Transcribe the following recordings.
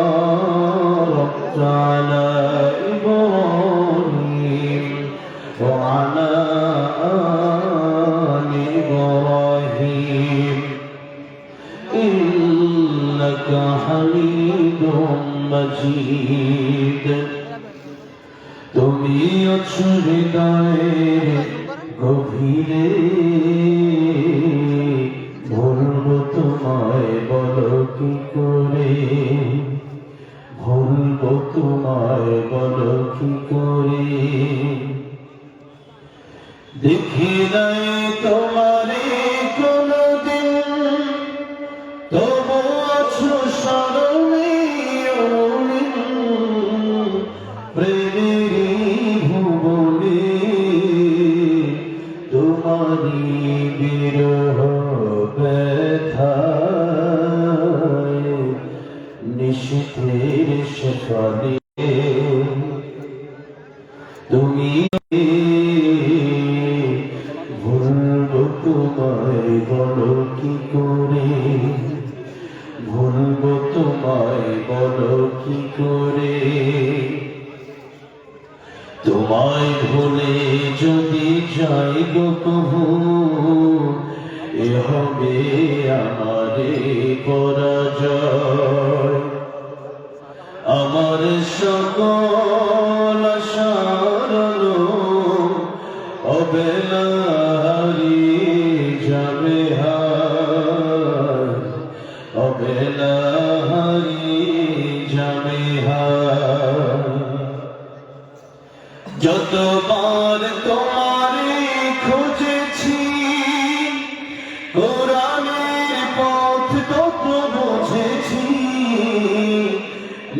باركت على إبراهيم وعلى آل إبراهيم إنك حميد مجيد তুমি আছো হৃদয়ের গভীরে ভুলবো তোমায় বলো কি করে ভুলবো তোমায় বলো কি করে দেখি নাই তোমারে কোনদিন তবু আছো স্মরণে অমলিন প্রেমেরই ভুবনে তোমারি বিরহ ব্যথায় নিশীথের সকালে তুমি ভুলবো তোমায় বলো কি করে ভুলবো তোমায় বলো কি করে তোমায় ভুলে যদি যাই গো কবু এ হবে আমারে পরাজয় আমার সকল আশার আলো অবেলা হারিয়ে যাবে হায় অবেলা হারিয়ে যাবে হায় যতবার তোমারে খুঁজেছি কোরআনের পথ তত বুঝেছি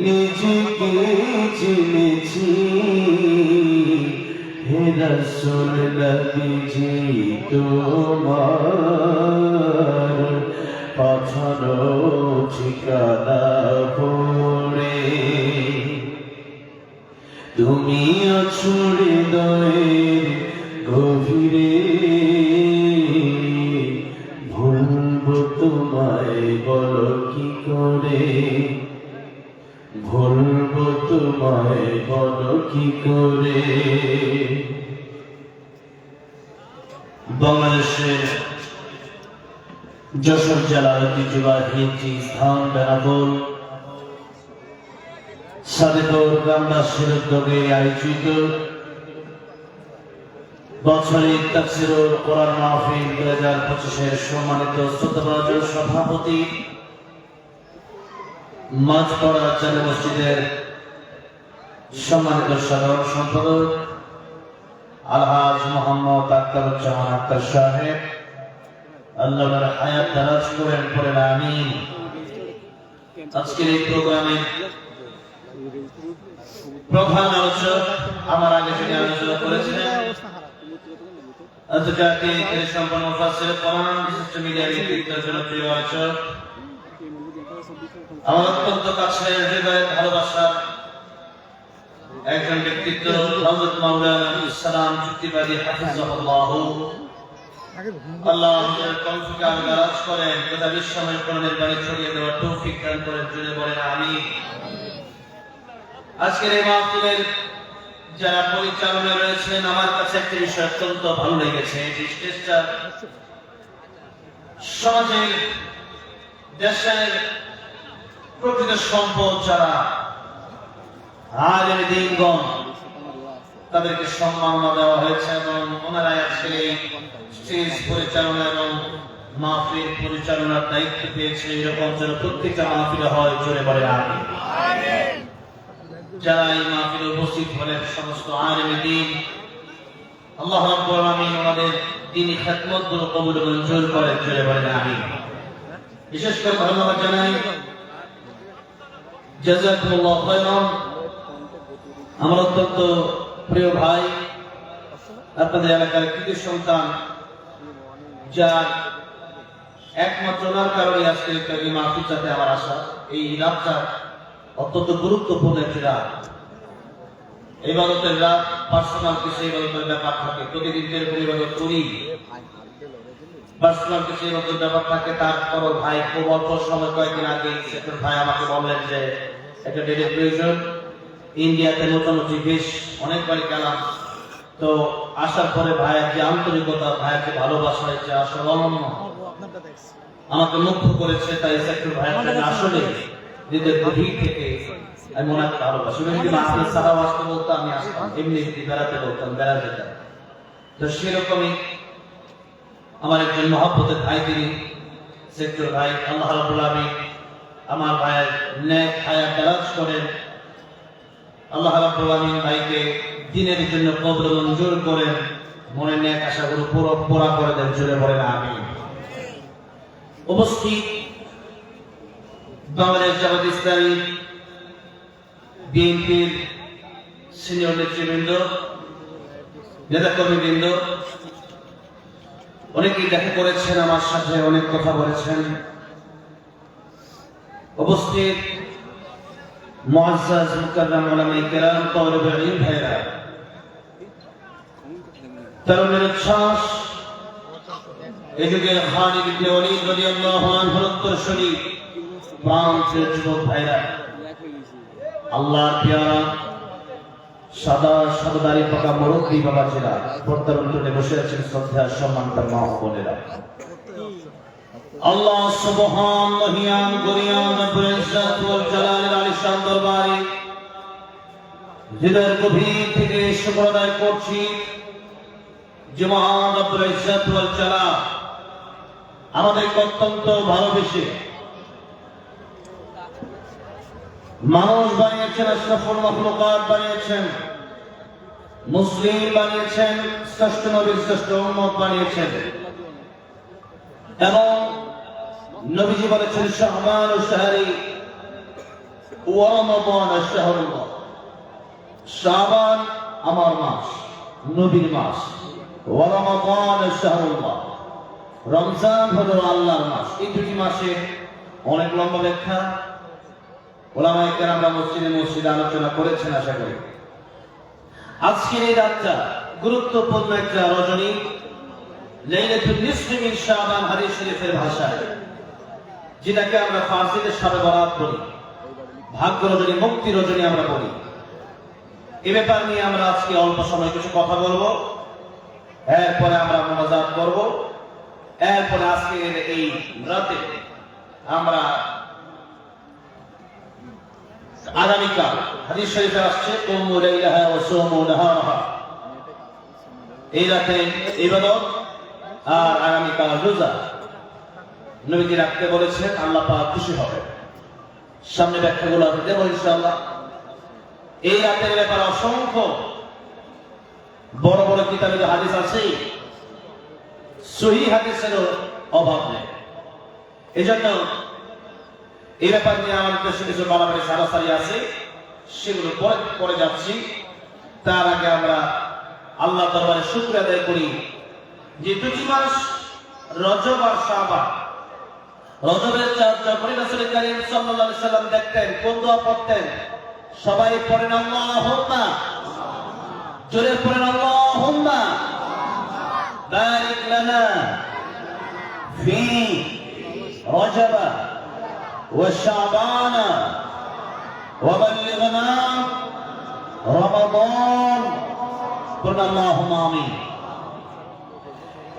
নিজেকে চিনেছি হে রাসূল নবীজি তোমার পাঠানো ঠিকানা পড়ে তুমি আছো হৃদয়ের গভীরে ভুলবো তোমায় বলো কি করে ভুলবো তোমায় বলো কি করে বাংলাদেশের যশোর জেলার ঐতিহ্যবাহী স্থান বেনাপোল সাদেপুর গ্রামবাসীর উদ্যোগে আয়োজিত বছরের তাফসীরুল কোরআন মাহফিল 2025-এর সম্মানিত শ্রদ্ধাভাজন সভাপতি মাঝপাড়া জামে মসজিদের সম্মানিত সাধারণ সম্পাদক আলহাজ মোহাম্মদ আখতারুজ্জামান আখতার সাহেব আল্লাহর হায়াত দারাজ করেন পড়েন আমিন। আজকের এই প্রোগ্রামে প্রধান আলোচক আমার আগে যিনি আলোচনা করেছিলেন আন্তর্জাতিক সম্পন্ন মুফাসসির কোরআন বিশিষ্ট মিডিয়া নেতৃত্ব জনপ্রিয় আলোচক আমার অত্যন্ত কাছের হৃদয়ের ভালোবাসার একজন ব্যক্তিত্ব হযরত মাওলানা ইসলাম চুক্তিবাদী হাফিজাহুল্লাহ আল্লাহ আমাদের কণ্ঠকে আগাজ করেন গোটা বিশ্বময় কোরআনের বাণী ছড়িয়ে দেওয়ার তৌফিক দান করেন জুড়ে বলেন আমিন। আজকের এই মাহফিলের যারা পরিচালনা রয়েছেন আমার কাছে একটা বিষয় অত্যন্ত ভালো লেগেছে এই স্টেজটা সমাজের দেশের প্রকৃত সম্পদ যারা আলেম দ্বীনগণ তাদেরকে সম্মাননা দেওয়া হয়েছে এবং ওনারাই আজকের এই স্টেজ পরিচালনা এবং মাহফিল পরিচালনার দায়িত্ব পেয়েছে এরকম যেন প্রত্যেকটা মাহফিলে হয় জোরে বলে আমিন। যারা এই মাহফিলে উপস্থিত হলেন সমস্ত আলেম দ্বীন আল্লাহ রাব্বুল আলামিন ওনাদের দ্বীনি খিদমতগুলো কবুল ও মঞ্জুর করেন জোরে বলে আমিন। বিশেষ করে ধন্যবাদ জানাই জাযাকুমুল্লাহু খায়রান আমার অত্যন্ত প্রিয় ভাই আপনাদের এলাকার কৃতি সন্তান যার একমাত্র ওনার কারণে আজকে এই মাহফিলটাতে আমার আসা এই রাতটা অত্যন্ত গুরুত্বপূর্ণ একটি রাত ইবাদতের রাত পার্সোনাল কিছু ইবাদতের ব্যাপার থাকে প্রতিদিন এরকম ইবাদত করি পার্সোনাল কিছু নতুন ব্যাপার থাকে। তারপরও ভাই খুব অল্প সময়, কয়েকদিন আগে সেক্টর ভাই আমাকে বললেন যে একটা ডেটের প্রয়োজন। ইন্ডিয়াতে মোটামুটি বেশ অনেকবারই গেলাম। তো আসার পরে ভাইয়ের যে আন্তরিকতা, ভাইয়ের যে ভালোবাসা, যে আসলে অনন্য আমাকে মুগ্ধ করেছে। তাই সেক্টর ভাইয়ের জন্য আসলে হৃদয়ের গভীর থেকে আমি ওনাকে ভালোবাসি। যদি মাসে সারা আসতে বলতো আমি আসতাম, এমনি যদি বেড়াতে বলতাম বেড়া যেতাম। তো সেরকমই আমার একজন মহব্বতের ভাই তিনি সেক্টর ভাই। আল্লাহ রাব্বুল আলামিন আমার ভাইয়ের নেক হায়াত দারাজ করেন। আল্লাহ রাব্বুল আলামিন ভাইকে দিনের জন্য কবর মঞ্জুর করেন, মনে নেক আশাগুলো পুরো পুরা করে দেন। জুড়ে বলেন আমিন। উপস্থিত বাংলাদেশ জামাত ইসলামী বিএনপির সিনিয়র নেতৃবৃন্দ, নেতাকর্মীবৃন্দ, অনেকেই দেখা করেছেন আমার সাথে, অনেক কথা বলেছেন। উপস্থিত মুআজ্জাজ মুকাররম উলামায়ে কেরাম, তালিবে ইলম ভাইরা, তরুণের উচ্ছ্বাস, এই যুগে খালিদ ইবনে ওয়ালিদ রাদিয়াল্লাহু আনহুর উত্তরসূরি প্রান্তীয় যুবক ভাইরা, আল্লাহর পেয়ারা সাদা সাদাদারি পাকা মুরব্বী বাবাজিরা, পর্দার অন্তরে বসে আছেন শ্রদ্ধা সম্মানিত মা ও বোনেরা, আল্লাহ সুবহানাহু গরিয়ান রব্বুল ইজ্জত ওয়াল জালালের আলিশান দরবারে হৃদয়ের গভীর থেকে শুকর আদায় করছি যে মহান রব্বুল ইজ্জত ওয়াল জালাল আমাদেরকে অত্যন্ত ভালোবেসে মানুষ বানিয়েছেন, আশরাফুল মাখলুকাত বানিয়েছেন, মুসলিম বানিয়েছেন, শ্রেষ্ঠ নবীর শ্রেষ্ঠ উম্মত বানিয়েছেন। এবং নবীজি বলেছেন শাহবান শাহরি ওয়া রমাদান শাহরুল্লাহ, শাবান আমার মাস, নবীর মাস, ওয়া রমাদান শাহরুল্লাহ, রমজান হলো আল্লাহর মাস। এই দুটি মাসে অনেক লম্বা ব্যাখ্যা ওলামায়ে কেরামরা মসজিদে আলোচনা করেছেন। আশা করি আজকের এই রাতটা গুরুত্বপূর্ণ একটা রজনী, লাইলাতুন নিসফি মিন শাবান হাদিস শরীফের ভাষায়, যেটাকে আমরা ফারসিতে শবে বরাত বলি, ভাগ্য রজনী, মুক্তি রজনী আমরা বলি। এই ব্যাপার নিয়ে আমরা আজকে অল্প সময় কিছু কথা বলবো, এরপরে আমরা মোনাজাত করব, এরপরে আজকের এই রাতে আমরা আগামীকাল হাদিস শরীফে আসছে কুমু লাইলাহা ওয়া সুমু নাহারাহা, এই রাতে ইবাদত আর আগামীকাল রোজা নবীজি রাখতে বলেছেন। আল্লাহ পাক খুশি হবে। সামনে ব্যাখ্যাগুলো আমি দেব ইনশাআল্লাহ। এই রাতের ব্যাপারে অসংখ্য বড় বড় কিতাবে হাদিস আছে, সহিহ হাদিসেরও অভাব নেই। এজন্য এই ব্যাপার নিয়ে আমাদের দেশে কিছু বাড়াবাড়ি সারাসারি আছে, সেগুলো পরে যাচ্ছি। তার আগে আমরা আল্লাহ দরবারে শুকর আদায় করি যে দুটি মাস রজব আর শাবান, রজবের যখন রাসূল করিম সাল্লাল্লাহু আলাইহি সাল্লাম দেখতেন কোন দোয়া পড়তেন, সবাই পড়েন আল্লাহুম্মা, জোরে পড়েন আল্লাহুম্মা বারিক লানা ফি রজব ওয়া শাবান ওয়া বাল্লিগনা রমাদান, পড়েন আল্লাহুম্মা আমিন।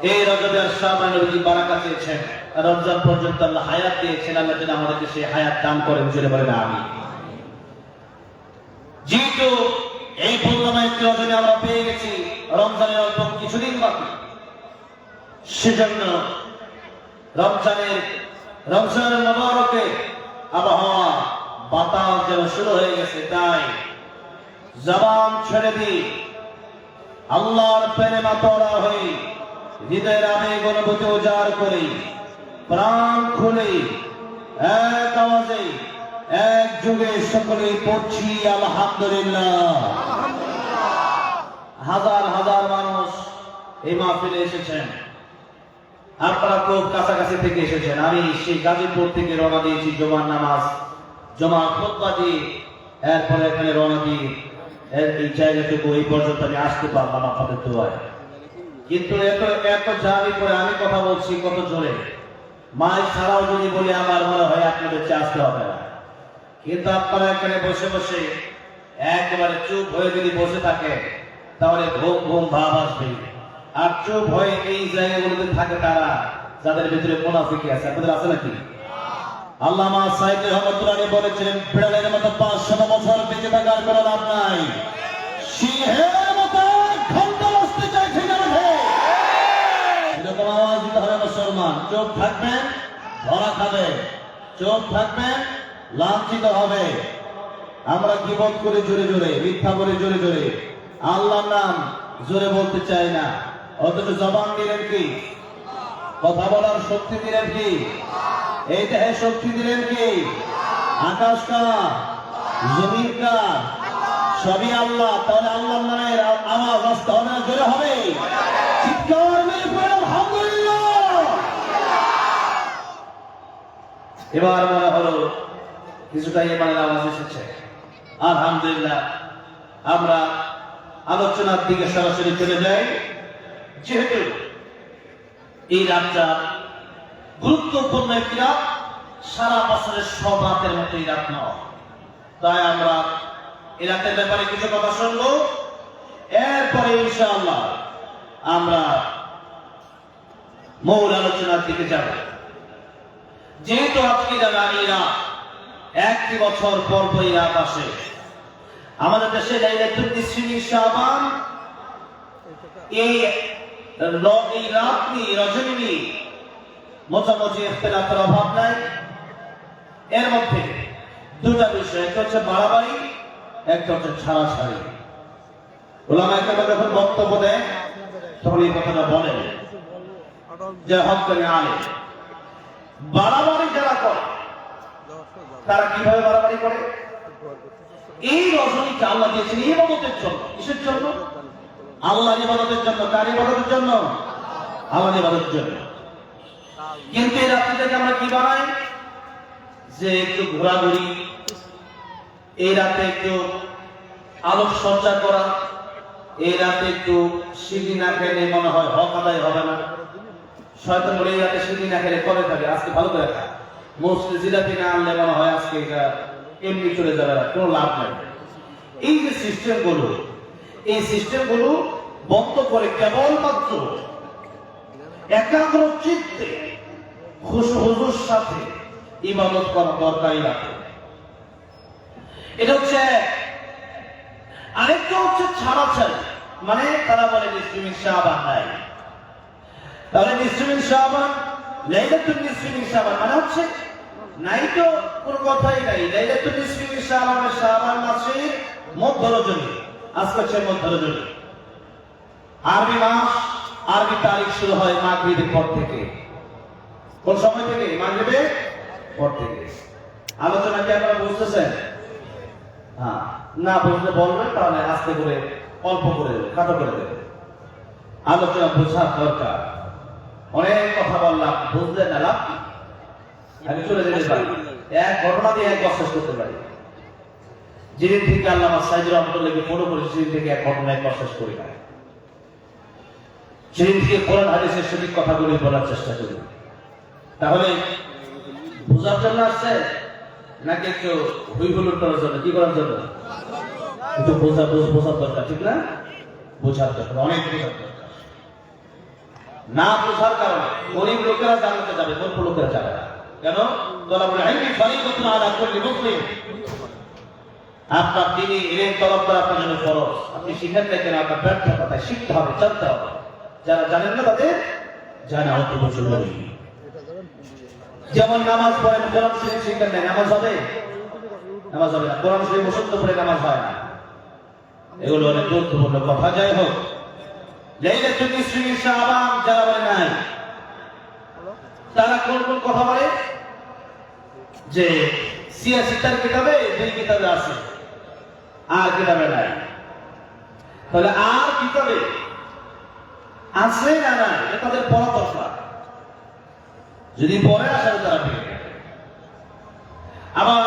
এই রজবের শাবান নবীজি বারাকাত চেয়েছেন, রমজান পর্যন্ত আল্লাহ হায়াত দিয়েছেন। আল্লাহ যেন আমাদেরকে সেই হায়াত দান করেন, জোরে বলেন আমিন। যেহেতু এই পূর্ণময় একটি রজনী আমরা পেয়ে গেছি, রমজানের অল্প কিছুদিন বাকি, সেজন্য রমজানের মোবারকে আবহাওয়া বাতাস যেন শুরু হয়ে গেছে, তাই জবান ছেড়ে দিই, আল্লাহর প্রেমে মাতোয়ারা হই, হৃদয়ের আবেগ অনুভূতি উজাড় করি, প্রাণ খুলে এক আওয়াজে এক যুগে সকলেই পড়ছি আলহামদুলিল্লাহ। হাজার হাজার মানুষ এই মাহফিলে এসেছেন, আপনারা খুব কাছাকাছি থেকে এসেছেন। আমি সেই গাজীপুর থেকে রওনা দিয়েছি জুমার নামাজ, জমা খুতবা দিয়ে এরপরে এখানে রওনা দিয়ে এই জায়গাটুকু এই পর্যন্ত আমি আসতে পারলাম আপনাদের দোয়ায়। কিন্তু এত এত জানি করে আমি কথা বলছি কত জোরে, মাইক ছাড়াও যদি বলি আমার মনে হয় আপনাদের আসতে হবে না। কিন্তু আপনারা এখানে বসে বসে একেবারে চুপ হয়ে যদি বসে থাকে তাহলে ঘুম ঘুম ভাব আসবে। আর চুপ হয়ে এই জায়গাগুলোতে থাকে তারা যাদের ভিতরে মুনাফিকি আছে। আপনাদের আছে নাকি? আল্লামা সাইদ রহমতুল্লাহ বলেছিলেন, বিড়ালের মতো 500 বছর বেঁচে থাকার কোনো লাভ নাই, সিংহের মতো ঘন্টা বসতে চাইছে না। এরকম আওয়াজ দিতে হবে মুসলমান। চুপ থাকবেন ধরা খাবে, চুপ থাকবেন লাঞ্ছিত হবে। আমরা গীবত করে জোরে জোরে, মিথ্যা বলে জোরে জোরে, আল্লাহর নাম জোরে বলতে চাই না, অথচ জবান দিলেন কি? কথা বলার শক্তি দিলেন কি? এই দেহে শক্তি দিলেন কি? আকাশ কার, জমিন কার? সবই আল্লাহ। তাহলে আল্লাহর নামের আওয়াজ আসতে হবে না, জোরে হবে। চিৎকার মেরে পড়ে আলহামদুলিল্লাহ। এবার মনে হলো কিছুটা ইমানের আওয়াজ এসেছে, আলহামদুলিল্লাহ। আমরা আলোচনার দিকে সরাসরি চলে যাই। যেহেতু এই রাতটা গুরুত্বপূর্ণ একটি রাত, সারা বছরের সব রাতের মতো এই রাত নয়, তাই আমরা এই রাতের ব্যাপারে কিছু কথা শুনবো। এরপরে ইনশাআল্লাহ আমরা মূল আলোচনার দিকে যাব। যেহেতু আজকে যারা এই রাত একটি বছর পর পর এই রাত আসে, আমাদের দেশে লাইলাতুল নিসফি শাবান, এই রাত নিয়ে, রজনী নিয়ে মোটামুটি ইখতিলাফের অভাব নাই। এর মধ্যে দুটা বিষয়, একটা হচ্ছে বাড়াবাড়ি, একটা হচ্ছে ছাড়াছাড়ি। উলামায়ে কেরাম যখন বক্তব্য দেয় তখন এই কথাটা বলেন যে হক্কানি আলেম, বাড়াবাড়ি যারা করে তারা কিভাবে বাড়াবাড়ি করে? এই রজনীকে আল্লাহ দিয়েছেন ইবাদতের জন্য। কিসের জন্য? আল্লাহর ইবাদতের জন্য। কার ইবাদতের জন্য? আল্লাহর ইবাদতের জন্য। কিন্তু এই রাত্রিটাকে আমরা কি বানাই? যে একটু ঘোরাঘুরি, এই রাতে একটু আলোক সজ্জা করা, এই রাতে একটু সিঁড়ি না খেলে মনে হয় হক আদায় হবে না। শয়তান বলে এই রাতে সিঁড়ি না খেলে করে থাকে, আজকে ভালো করে খায়, মসজিদে জিলাপি না আনলে মনে হয় আজকে এটা এমনি চলে যাবে, কোনো লাভ নাই। এই যে সিস্টেমগুলো, এই সিস্টেমগুলো বন্ধ করে কেবলমাত্র একাগ্র চিত্তে খুশু-হুজুর সাথে ইবাদত করা দরকারই রাখে। এটা হচ্ছে। আরেকটা হচ্ছে ছাড়াছাড়ি, মানে তারা বলে নিসফি শাবান নাই। তাহলে নিসফি শাবান, লাইলাতুল নিসফি শাবান মানে হচ্ছে নাই, তো কোনো কথাই নাই। লাইলাতুল নিসফি শাবান, শাবান মাসের মধ্য রজনী, আজকে হচ্ছে মধ্য রজনী। আরবি মাস, আরবি তারিখ শুরু হয় মাগরিবের পর থেকে। কোন সময় থেকে? মাগরিবের পর থেকে। আলোচনা কি আপনারা বুঝতেছেন? হ্যাঁ, না বুঝলে বলবেন, তাহলে আস্তে করে অল্প করে দেবে, খাটো করে দেবে। আলোচনা বোঝার দরকার। অনেক কথা বললাম, বুঝলেন না, লাভ কি? আমি চলে যেতে পারি, এক ঘটনা দিয়ে এক বছর করতে পারি। যেদিন থেকে আল্লামা সাইদ রহমতুল্লাহকে ফলো করেছি, সেদিন থেকে এক ঘটনা এক বছর করি না। সেদিন থেকে কোরআন হাদিসের সঠিক কথাগুলি বলার চেষ্টা করি। তাহলে বোঝার জন্য আসছে নাকি একটু হুইহুলুট করার জন্য? কি করার জন্য? একটু বোঝার দরকার, ঠিক না? বোঝার দরকার, অনেক বোঝার দরকার। না বোঝার কারণে গরিব লোকেরা জানতে যাবে, মূর্খ লোকেরা যাবে না। কেন? তলাবুল ইলমি ফরিদাতুন আলা কুল্লি মুসলিম। আপনার দ্বীনি ইলম তলব করা আপনার জন্য ফরজ। আপনি শিখেন না কেন, আপনার ব্যর্থতায় শিখতে হবে, জানতে হবে। যারা জানেন না তাদের জানা অত্যন্ত জরুরি। যেমন নামাজ পড়েন, কোরআন শরীফ শিখেন না, নামাজ হবে? নামাজ হবে না। কোরআন শরীফ মুখস্থ করে নামাজ হয় না। এগুলো অনেক গুরুত্বপূর্ণ কথা। যাই হোক, লাইলাতুল নিসফি শাবান যারা বলে নাই, তারা কোন কোন কথা বলে? যে সিয়াসিতার কিতাবে, দুই কিতাবে আছে, আর কিতাবে নাই। তাহলে আর কিতাবে আছে না নাই, এটা তাদের পড়া দরকার। যদি পরে আসে তারা পেয়ে যাবে। আবার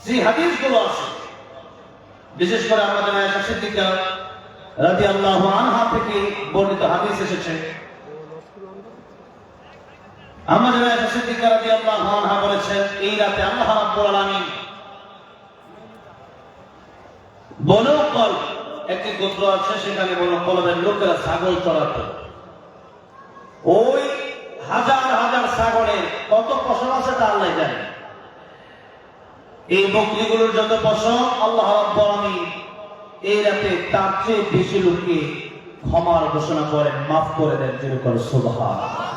যে হাদিসগুলো আছে, বিশেষ করে আমাদের আয়েশা সিদ্দিকা রাদিয়াল্লাহু আনহা থেকে বর্ণিত হাদিস এসেছে, আমাদের আয়েশা সিদ্দিকা রাদিয়াল্লাহু আনহা বলেছেন, এই রাতে আল্লাহ রাব্বুল আলামিন বনু কল একটি গোত্র আছে, সেখানে বনু কলের লোকেরা ছাগল চড়াতো। ওই হাজার হাজার ছাগলের কত পশম আছে তা আল্লাহ জানে। এই বকরিগুলোর যত পশম আল্লাহ রাব্বুল আলামিন এই রাতে তার চেয়ে বেশি লোককে ক্ষমার ঘোষণা করেন, মাফ করে দেন। যেরকম সুবহানাল্লাহ,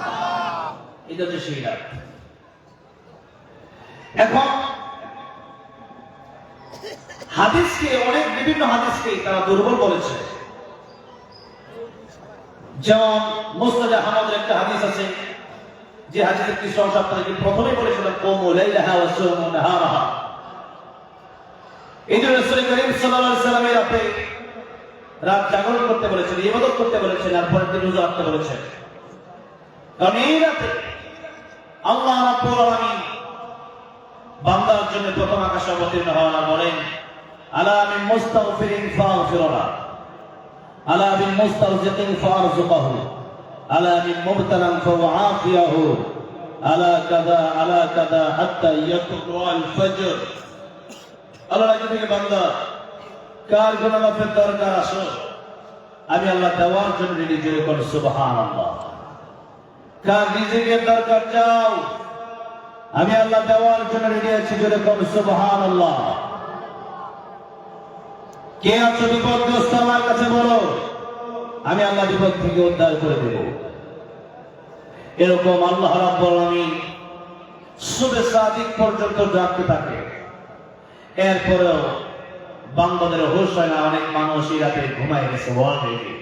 এটা হচ্ছে সেই রাত। এখন হাদিসকে অনেক বিভিন্ন হাদিসকে তারা দুর্বল বলেছে। যেমন মুসনাদ আহমদের একটা হাদিস আছে, যে হাদিসের কিছু অংশ আপনাদেরকে প্রথমে বলেছিলাম, কুমু লাইলাহা ওয়া সুমু নাহারাহা। এই জন্য রাসূল করিম সাল্লাল্লাহু আলাইহি ওয়াসাল্লাম এই রাতে রাত জাগরণ করতে বলেছেন, ইবাদত করতে বলেছেন, আর পরের দিন রোজা রাখতে বলেছেন। কারণ এই রাতে আল্লাহ রাব্বুল আলামিন বান্দার জন্য প্রথম আকাশে অবতীর্ণ হওয়ার আর বলেন, আলা মিন মুস্তাগফিরিন ফাগফিরুলা, আলা মিন মুস্তারজিকিন ফারযুকহু, আলা মিন মুবতালান ফাআফিয়াহু, আলা কাযা হাত্তা ইয়াতলু আল ফজর। আল্লাহ রাজি থেকে বান্দা, কার গুনাহ মাফের দরকার আসো, আমি আল্লাহ দেওয়ার জন্য রেডি। জোরে করো সুবহানাল্লাহ। কার রিজিকের দরকার চাও, আমি আল্লাহ দেওয়ার জন্য রেডি আছি। জোরে করো সুবহানাল্লাহ। কে আছো বিপদগ্রস্ত, আমার কাছে বলো, আমি আল্লাহ বিপদ থেকে উদ্ধার করে দেব। এরকম আল্লাহ রাব্বুল আলামিন সুবে সাদিক পর্যন্ত ডাকতে থাকে। এরপরেও বান্দাদের হোশ হয় না, অনেক মানুষ এই রাতে ঘুমায় গেছে অলরেডি।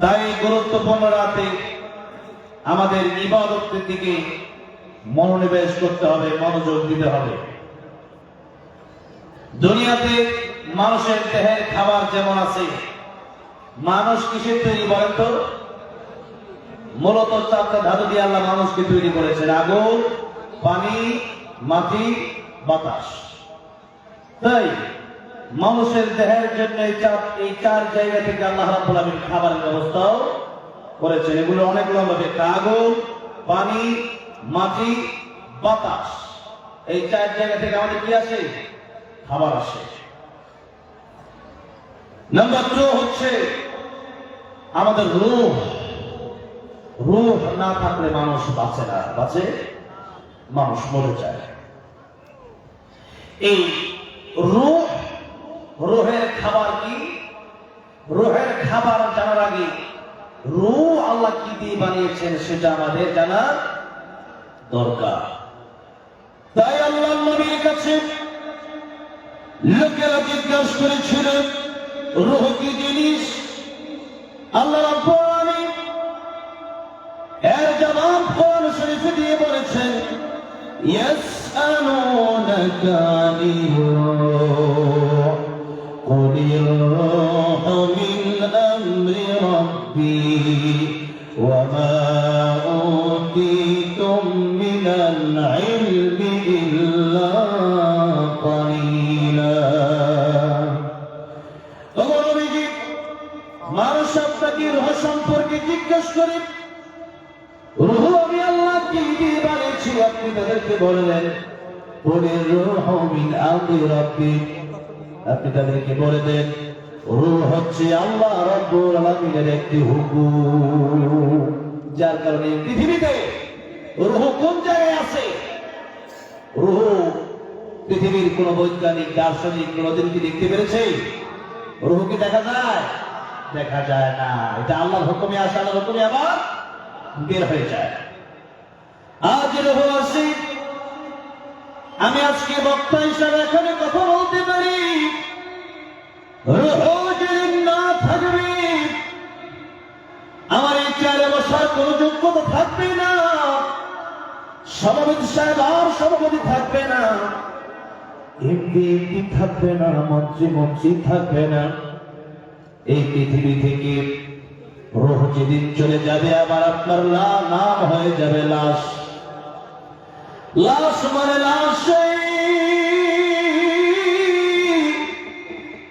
তাই গুরুত্বপূর্ণ রাতে আমাদের ইবাদতের দিকে মনোনিবেশ করতে হবে, মনোযোগ দিতে হবে। দুনিয়াতে মানুষের দেহের খাবার যেমন আছে, মানুষ কিসের তৈরি বলেন তো? মূলত চারটা ধাতু দিয়ে আল্লাহ মানুষকে তৈরি করেছেন, আগুন, পানি, মাটি, বাতাস। তাই মানুষের দেহের জন্য এই চার জায়গা থেকে আল্লাহ রাব্বুল আলামিন খাবারের ব্যবস্থাও করেছেন। এগুলো অনেক লম্বা, আগুন, পানি, মাটি, বাতাস। এই চার জায়গা থেকে আমাদের কি আসে? খাবার আসে। নাম্বার 2 হচ্ছে আমাদের রূহ। রূহ না থাকলে মানুষ বাঁচে না, বাঁচে মানুষ মরে যায়। এই রূহ, রূহের খাবার কি? রূহের খাবার জানার আগে রূহ আল্লাহ কি দিয়ে বানিয়েছেন সেটা আমাদের জানা দরকার। তাই আল্লাহর নবীর কাছে লোকেরা জিজ্ঞাসা করেছিল, রূহ কি জিনিস? আল্লাহ রাব্বুল আলামিন এর জবাব কোরআন শরীফে দিয়ে বলেছেন, ইয়াসআলুনাকা আনির রূহ কুলির রূহু মিন আমরি রাব্বি ওয়া মা উতীতুম মিনাল ইলমি ইল্লা কালিলা। মানুষ আপনাকে রূহ সম্পর্কে জিজ্ঞাসা করে, রূহ আমি আল্লাহ কি দিয়ে বানিয়েছি? আপনি তাদেরকে বললেন, কুলির রূহু মিন আমরি রাব্বি। আপনি তাদেরকে বলে দেন, রূহ হচ্ছে আল্লাহ রাব্বুল আলামিনের একটি হুকুম। যার কারণে পৃথিবীতে রূহ কোন জায়গায় আছে? রূহ পৃথিবীর কোন বৈজ্ঞানিক, দার্শনিক কোনদিন কি দেখতে পেরেছে? রূহ কি দেখা যায়? দেখা যায় না। এটা আল্লাহর হুকুমে আসে, আল্লাহর হুকুমে আবার বের হয়ে যায়। আজ রূহ আছে। আমি আজকে বক্তা হিসাবে এখানে কথা বলতে পারি, রূহ যেদিন না থাকবে আমার এই চেয়ারে বসার কোন যোগ্যতা থাকবে না, সভাপতি সাহেব আর সভাপতি থাকবে না, এমপি থাকবে না, মন্ত্রী থাকবে না। এই পৃথিবী থেকে রূহ যেদিন চলে যাবে, আবার আপনার নাম হয়ে যাবে লাশ। লাশ মানে লাশ,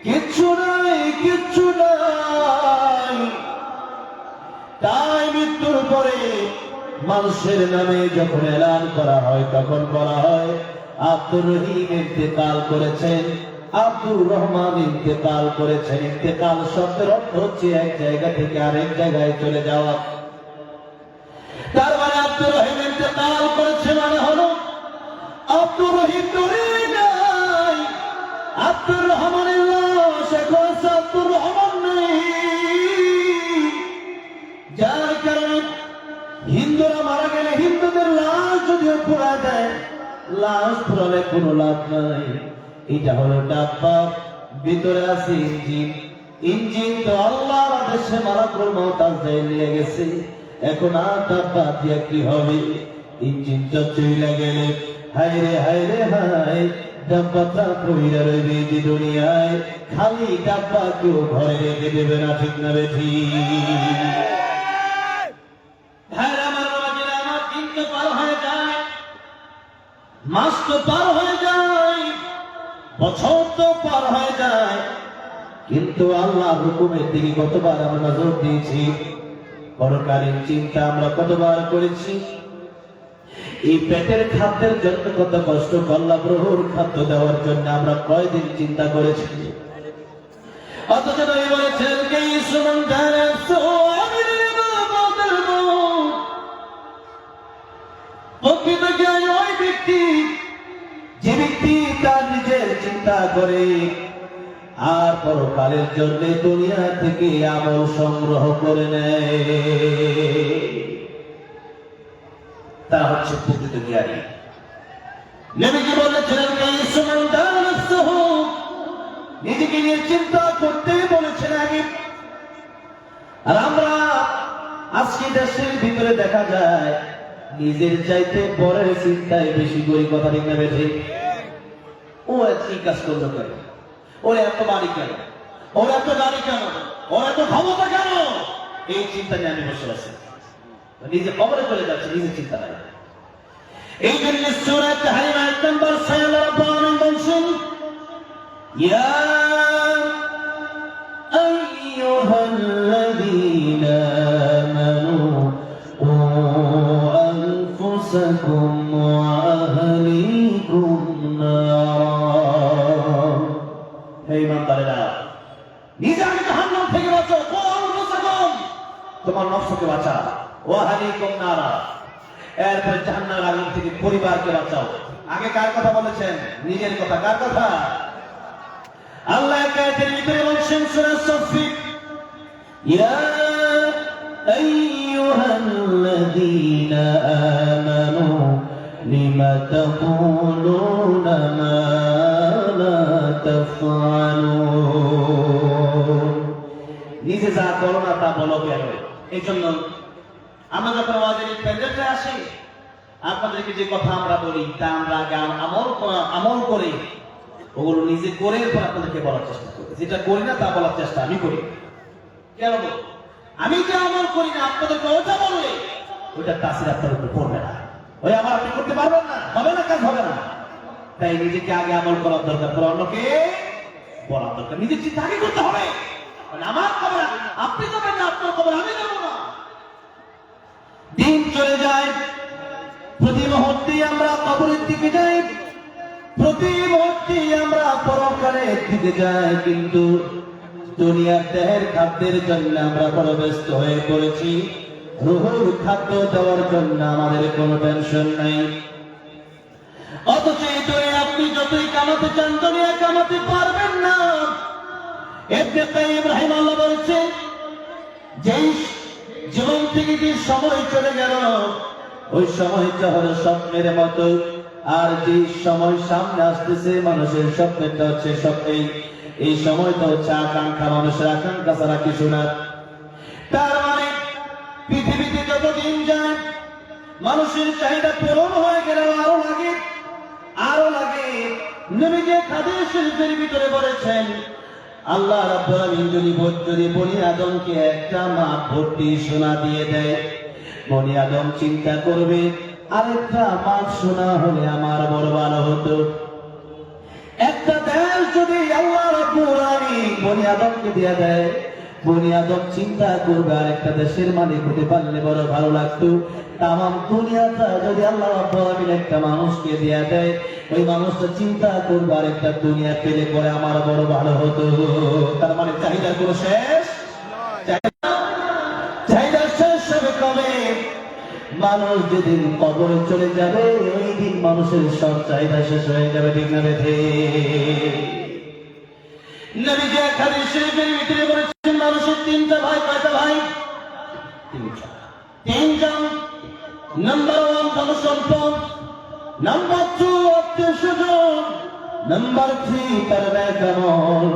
কিচ্ছু নাই, কিচ্ছু নাই। পরে মানুষের নামে যখন এলান করা হয় তখন বলা হয় আব্দুর রহিম ইন্তেকাল করেছেন, আব্দুর রহমান ইন্তেকাল করেছেন। ইন্তেকাল শব্দের অর্থ হচ্ছে এক জায়গা থেকে আরেক জায়গায় চলে যাওয়া। তার মানে আব্দুর রহিম ইন্তেকাল করেছে মানে হলো আব্দুর রহিম দূরে নাই, আব্দুর রহমানের লাশ এখন আছে, আব্দুর রহমান নেই। যার কারণে হিন্দুরা মারা গেলে হিন্দুদের লাশ যদিও পোড়া যায়, লাশ পোড়ালে কোনো লাভ নাই। এটা হলো ডাব্বা, ভিতরে আছে ইঞ্জিন। ইঞ্জিন তো আল্লাহর আদেশে মালাকুল মউত আজরাইল নিয়ে গেছে। এখন আর ডাব্বা দিয়ে কি হবে? ইঞ্জিনটা চলে গেলে হায় রে হায় রে হায়, ডাব্বাটা পইরা রইবে যে দুনিয়ায়, খালি ডাব্বা কেউ ঘরে রেখে দেবে না, ঠিক না বেঠি? মাস তো পার হয়ে যায়, বছর তো পার হয়ে যায়, কিন্তু আল্লাহর হুকুমের দিকে কতবার আমরা নজর দিয়েছি, পরকালীন চিন্তা আমরা কতবার করেছি। এই পেটের খাদ্যের জন্য কত কষ্ট করলাম, রুহুর খাদ্য দেওয়ার জন্য আমরা কয়দিন চিন্তা করেছি। অথচ নবী বলেছেন ওই ব্যক্তি যে ব্যক্তি তার নিজের চিন্তা করে আর পরকালের জন্য দুনিয়া থেকে আমল সংগ্রহ করে নেয়, তা হচ্ছে প্রকৃত জ্ঞানী। নবীজি বলেছিলেন নিজেকে নিয়ে চিন্তা করতে বলেছেন আগে। আর আমরা আজকে দেশের ভিতরে দেখা যায় নিজের চাইতে পরের চিন্তায় বেশি করি, কথা ঠিক না বেশি? ও এই কাজ করলো কেন, ওর এত বাড়ি কেন, ওর এত গাড়ি কেন, ওর এত ক্ষমতা কেন, এই চিন্তা নিয়ে আমি বসে আছি। নিজে কবরে চলে যাচ্ছে, নিজের চিন্তা নাই। এই জন্য সূরা তাহরিম আয়াত নম্বর 6 আল্লাহ রাব্বুল আলামিন বলেন ইয়া আইয়ুহাল্লাযীনা আমানু কু আনফুসাকুম ওয়া আহলিকুম নার। হে ঈমানদারেরা, নিজে আগে জাহান্নাম থেকে বাঁচো, কু আনফুসাকুম, তোমার নফসকে বাঁচাও, ওয়া আহলিকুম নার, এরপর জাহান্নামের আগুন থেকে পরিবারকে বাঁচাও। আগে কার কথা বলেছেন? নিজের কথা। কার কথা? আল্লাহ আয়াতের ভিতরে বলেছেন সূরা সাফ, ইয়া আইয়ুহাল্লাযীনা আমানু লিমা তাকুলুনা মা লা তাফআলুন। নিজে যা করো না তা বলো কেন? এই জন্য আমরা যখন ওয়াজের প্যান্ডেলে আসি, আপনাদেরকে যে কথা আমরা বলি তা আমরা আগে আমল করে ওগুলো নিজে করে এরপর আপনাদেরকে বলার চেষ্টা করি। যেটা করি না তা বলার চেষ্টা আমি করি। কেন? আমি যে আমল করি না আপনাদেরকে ওটা বললে ওইটা তাসির আপনার উপর পড়বে না, ওই আমার আপনি করতে পারবেন না, হবে না, কাজ হবে না। তাই নিজেকে আগে আমল করার দরকার, পরে অন্যকে বলার দরকার। নিজের চিন্তা আগে করতে হবে। আমার খবর আপনি যাবেন না, আপনার খবর আমি যাবো না। দিন চলে যায়, প্রতি মুহূর্তে আমরা কবরের দিকে যাই, প্রতি মুহূর্তে আমরা পরকালের দিকে যাই, কিন্তু দুনিয়ার দেহের খাদ্যের জন্য আমরা বড় ব্যস্ত হয়ে পড়েছি। রুহুর খাদ্য দেওয়ার জন্য আমাদের কোনো টেনশন নাই। অথচ এই দুনিয়া আপনি যতই কামাতে চান দুনিয়া কামাতে পারবেন না। ইবনে কাইয়্যিম রাহিমাহুল্লাহ বলেছেন, যেই জীবন থেকে যে সময় চলে গেল ওই সময়টা হলো স্বপ্নের মতো, আর যে সময় সামনে আসতেছে মানুষের স্বপ্নটা হচ্ছে স্বপ্নেই। এই সময়টা হচ্ছে আকাঙ্ক্ষা, মানুষের আকাঙ্ক্ষা ছাড়া কিছু না। তার মানে পৃথিবীতে যতদিন যায় মানুষের চাহিদা পূরণ হয়ে গেলে আরো লাগে, আরো লাগে। নবীজি হাদিস শরীফের ভিতরে বলেছেন, আল্লাহ রাব্বুল আলামিন যদি বনি আদমকে একটা মাঠ ভর্তি সোনা দিয়ে দেয়, বনি আদম চিন্তা করবে আরেকটা মাঠ সোনা হলে আমার বড় ভালো হতো। একটা দেশ যদি আল্লাহ রাব্বুল আলামিন বনি আদমকে দিয়ে দেয়, বনি আদম চিন্তা করবে আরেকটা দেশের মালিক হতে পারলে বড় ভালো লাগতো। তামাম দুনিয়াটা যদি আল্লাহ রাব্বুল আলামিন একটা মানুষকে দেয়া দেয়, ওই মানুষটা চিন্তা করবে আরেকটা দুনিয়া পেলে পরে আমার বড় ভালো হতো। তার মানে চাহিদার কোনো শেষ, চাহিদা শেষ হবে কবে? মানুষ যেদিন কবরে চলে যাবে ওই দিন মানুষের সব চাহিদা শেষ হয়ে যাবে। ঠিক না বেঠে? নবীজি এক হাদিস শরীফের ভিতরে বলেছেন মানুষের তিনটা ভাই। কয়টা ভাই? তিনজন। নাম্বার 1 ধন সম্পদ, নাম্বার 2 আত্মীয় স্বজন, নাম্বার 3 তার নেক আমল।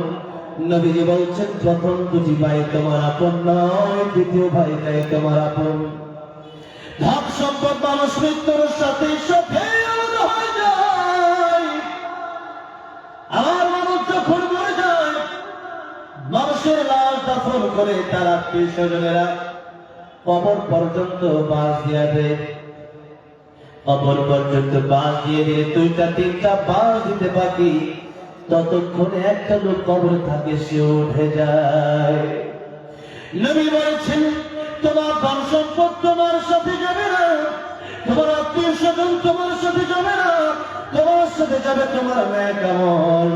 নবীজি বলছেন প্রথম দুটি ভাই তোমার আপন নয়, দ্বিতীয় ভাইটাই তোমার আপন। ধন সম্পদ মানুষ মৃত্যুর সাথে সাথে আলাদা হয়ে যায়। আমার মানুষ যখন মরে যায়, মানুষের লাশ দাফন করে তার আত্মীয় স্বজনেরা কবর পর্যন্ত বাস দিয়ে দেয়। কবর পর্যন্ত বাস দিয়ে দিলে 2-3টা বাস দিতে বাকি, ততক্ষণে একটা লোক কবরে থাকে, সে উঠে যায়। নবী বলেছেন তোমার ধন সম্পদ তোমার সাথে যাবে না, তোমার আত্মীয় স্বজন তোমার সাথে যাবে না, তোমার সাথে যাবে তোমার নেক আমল।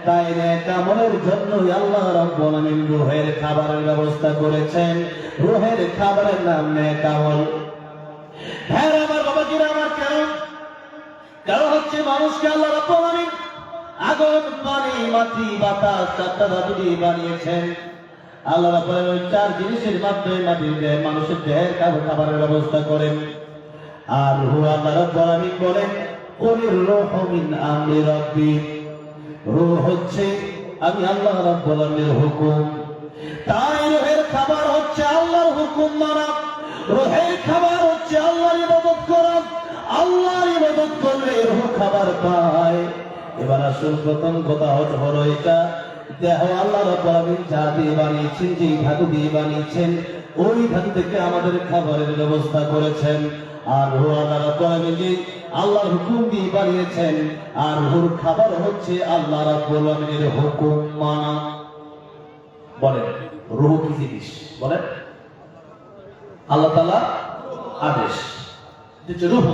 তাই নেক আমলের জন্যই আল্লাহ রাব্বুল আলামিন রূহের খাবারের ব্যবস্থা করেছেন। রূহের খাবারের নাম নেক আমল। হ্যাঁ আমার বাবাজিরা, আমার কারণ হচ্ছে মানুষকে আল্লাহ রাব্বুল আলামিন আগুন, পানি, মাটি, বাতাস 4টা ধাতু দিয়ে বানিয়েছেন। আল্লাহ রাব্বুল আলামিন 4 জিনিসের মাধ্যমে মাটির দেহে মানুষের দেহের খাবারের ব্যবস্থা করেন। আর রূহ আল্লাহ রাব্বুল আলামিন বলেন কুলির রূহু মিন আমরি রাব্বি, রূহ হচ্ছে আমি আল্লাহ রাব্বুল আলামিনের হুকুম। তাই রূহের খাবার হচ্ছে আল্লাহর হুকুম মানা, রূহের খাবার হচ্ছে আল্লাহর ইবাদত করা। আল্লাহর ইবাদত করলে রূহ খাবার পায়। এবার আসল প্রথম কথা হলো এটা, দেহ আল্লাহ রাব্বুল আলামিন যা দিয়ে বানিয়েছেন, যে ধাতু দিয়ে বানিয়েছেন, ওই ধাতু থেকে আমাদের খাবারের ব্যবস্থা করেছেন। আর রূহ আল্লাহ রাব্বুল আলামিন যে আল্লাহর হুকুম দিয়ে বানিয়েছেন, আর রূহের খাবার হচ্ছে আল্লাহ রাব্বুল আলামিনের হুকুম মানা। বলেন রূহ কি জিনিস? বলেন আল্লাহ তাআলা আদেশ দিতে রূহ।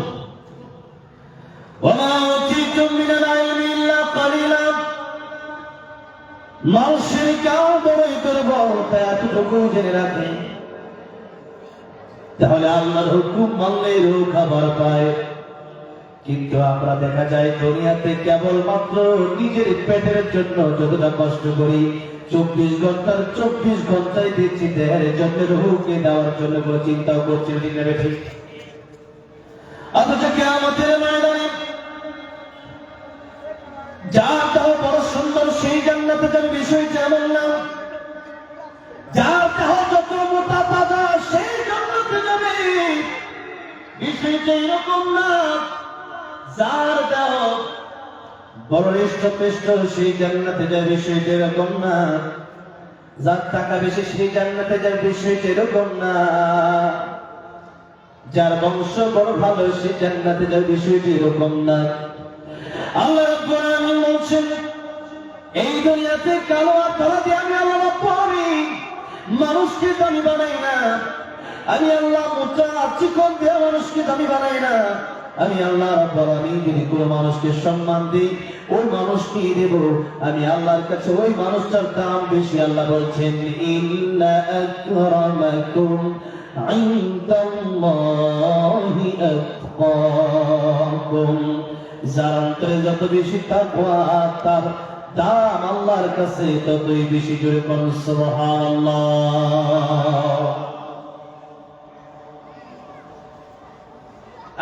ওয়া মা উতিতুম মিনাল ইলমি ইল্লা কালিলা, মানুষের কাউ বড়ই দুর্বল, তাই এতটুকু জেনে রাখে। তাহলে আল্লাহর হুকুম মানলে রূহ খাবার পায়। কিন্তু আমরা দেখা যায় দুনিয়াতে কেবলমাত্র নিজের পেটের জন্য যতটা কষ্ট করি, 24 ঘন্টার 24 ঘন্টায় দিচ্ছি দেহের জন্য, রূহকে দেওয়ার জন্য কোনো চিন্তাও করছি না। ঠিক? অথচ কিয়ামতের ময়দানে যার দেহ বড় সুন্দর সেই জান্নাতে যাবে, বিষয়টা এমন না। যার দেহ যত মোটা তাজা সেই জান্নাতে যাবে, বিষয়টা এরকম না। যার দেহ বড় হৃষ্টপুষ্ট সেই জান্নাতে যাবে, বিষয়টা এরকম না। যার টাকা বেশি সেই জান্নাতে যাবে, বিষয়টা এরকম না। যার বংশ বড় ভালো সেই জান্নাতে যাবে, বিষয়টা এরকম না। আল্লাহ রাব্বুল আলামিন বলেন এই দুনিয়াতে কালো আর কালা দিয়ে আমি আল্লাহ রাব্বুল আলামিন মানুষকে দামি বানাই না। আমি আল্লাহ মোটা চিকন দিয়ে মানুষকে দামি বানাই না। আমি আল্লাহ রাব্বুল আলামিন যদি কোনো মানুষকে সম্মান দিই, ওই মানুষকে দেব আমি আল্লাহর কাছে ওই মানুষটার দাম বেশি। আল্লাহ বলছেন ইন্না আকরামাকুম ইনদাল্লাহি আতকাকুম, যার অন্তরে যত বেশি তাকওয়া, তার দাম আল্লাহর কাছে ততই বেশি। জোরে কোন সুবহানাল্লাহ।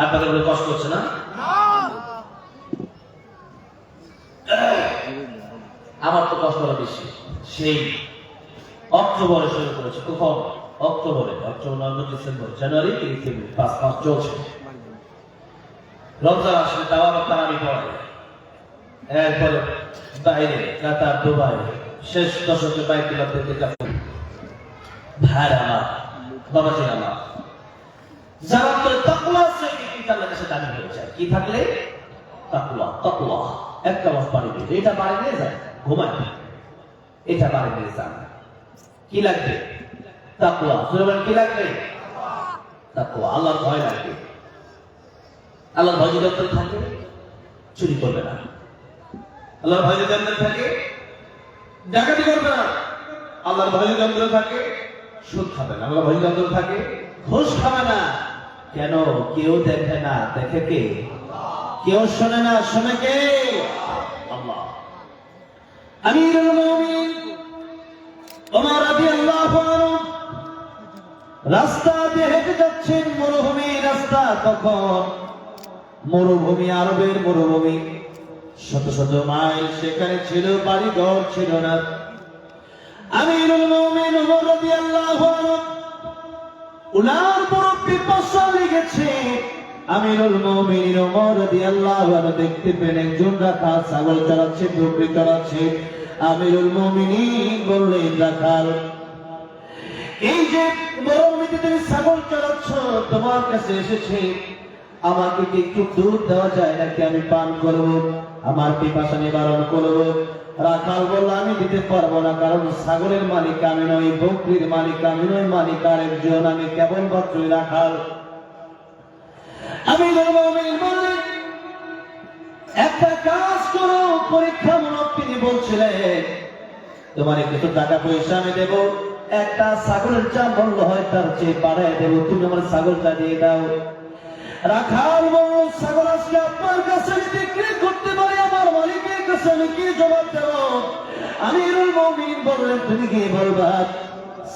আপনাদের বলে কষ্ট হচ্ছে না? আমার তো কষ্ট হলো বেশি। সেই অক্টোবরে শুরু করেছে, কখন? অক্টোবর, নভেম্বর, ডিসেম্বর, জানুয়ারি, ফেব্রুয়ারি, 5 মাস চলছে। রমজান আসলে তাও আবার তারাবি পড়ে। এরপরে বাইরে কাতার, দুবাই, শেষ দশকে বাইতুল্লাহ থেকে ভাইরা আমার, বাবাজি আমার, যারা তো তাকওয়া আছে আল্লাহর কাছে দাবি হয়ে যায়। কি থাকলে? তাকওয়া। একটা মাস পানি দিয়ে এটা বাড়ি নিয়ে যায়, ঘুমায়, এটা বাড়ি নিয়ে যান। কি লাগবে? তাকওয়া। সূরা বলেন কি লাগবে? তাকওয়া, আল্লাহর ভয় লাগবে। আল্লাহর ভয় যদি অন্তরে থাকে চুরি করবে না। আল্লাহর ভয় যদি অন্তরে থাকে ডাকাতি করবে না। আল্লাহর ভয় যদি অন্তরে থাকে সুদ খাবে না। আল্লাহর ভয় যদি অন্তরে থাকে ঘুষ খাবে না। কেন? কেউ দেখে না, দেখে কে? কেউ শোনে না, শোনে কে? আল্লাহ। আমিরুল মুমিনিন ওমর রাদিয়াল্লাহু আনহু রাস্তা দিয়ে হেঁটে যাচ্ছেন, মরুভূমি রাস্তা। তখন মরুভূমি, আরবের মরুভূমি, শত শত মাইল সেখানে ছিল, বাড়ি ঘর ছিল না। আমিরুল মুমিনিন ওমর রাদিয়াল্লাহু আনহু উনার বড় পিপাসা লেগেছে। আমিরুল মুমিনিন ওমর রাদিয়াল্লাহু আনহু দেখতে পেলেন একজন রাখাল ছাগল চড়াচ্ছে, বকরি চড়াচ্ছে। আমিরুল মুমিনিন বললেন, রাখাল, এই যে মরুভূমিতে তুমি ছাগল চড়াচ্ছ, তোমার কাছে এসেছে, আমাকে কি একটু দুধ দেওয়া যায় নাকি? আমি পান করব, আমার পিপাসা নিবারণ করব। রাখাল বলল, আমি দিতে পারবো না, কারণ ছাগলের মালিক আমি নই, বকরির মালিক আমি নই, মালিক আরেকজন, আমি কেবলমাত্র রাখাল। আমিরুল মুমিনিন বললেন, একটা কাজ করো। পরীক্ষামূলক তিনি বলছিলেন, তোমার কিছু টাকা পয়সা আমি দেব, একটা ছাগলের যা মূল্য হয় তার চেয়ে বাড়ায় দেব, তুমি আমার ছাগলটা দিয়ে দাও। রাখাল বলল, ছাগল আজকে আপনার কাছে বিক্রি করতে পারি, আমার মালিকের কাছে আমি কি জবাব দেব? আমিরুল মুমিনিন বললেন, তুমি কি বলবা?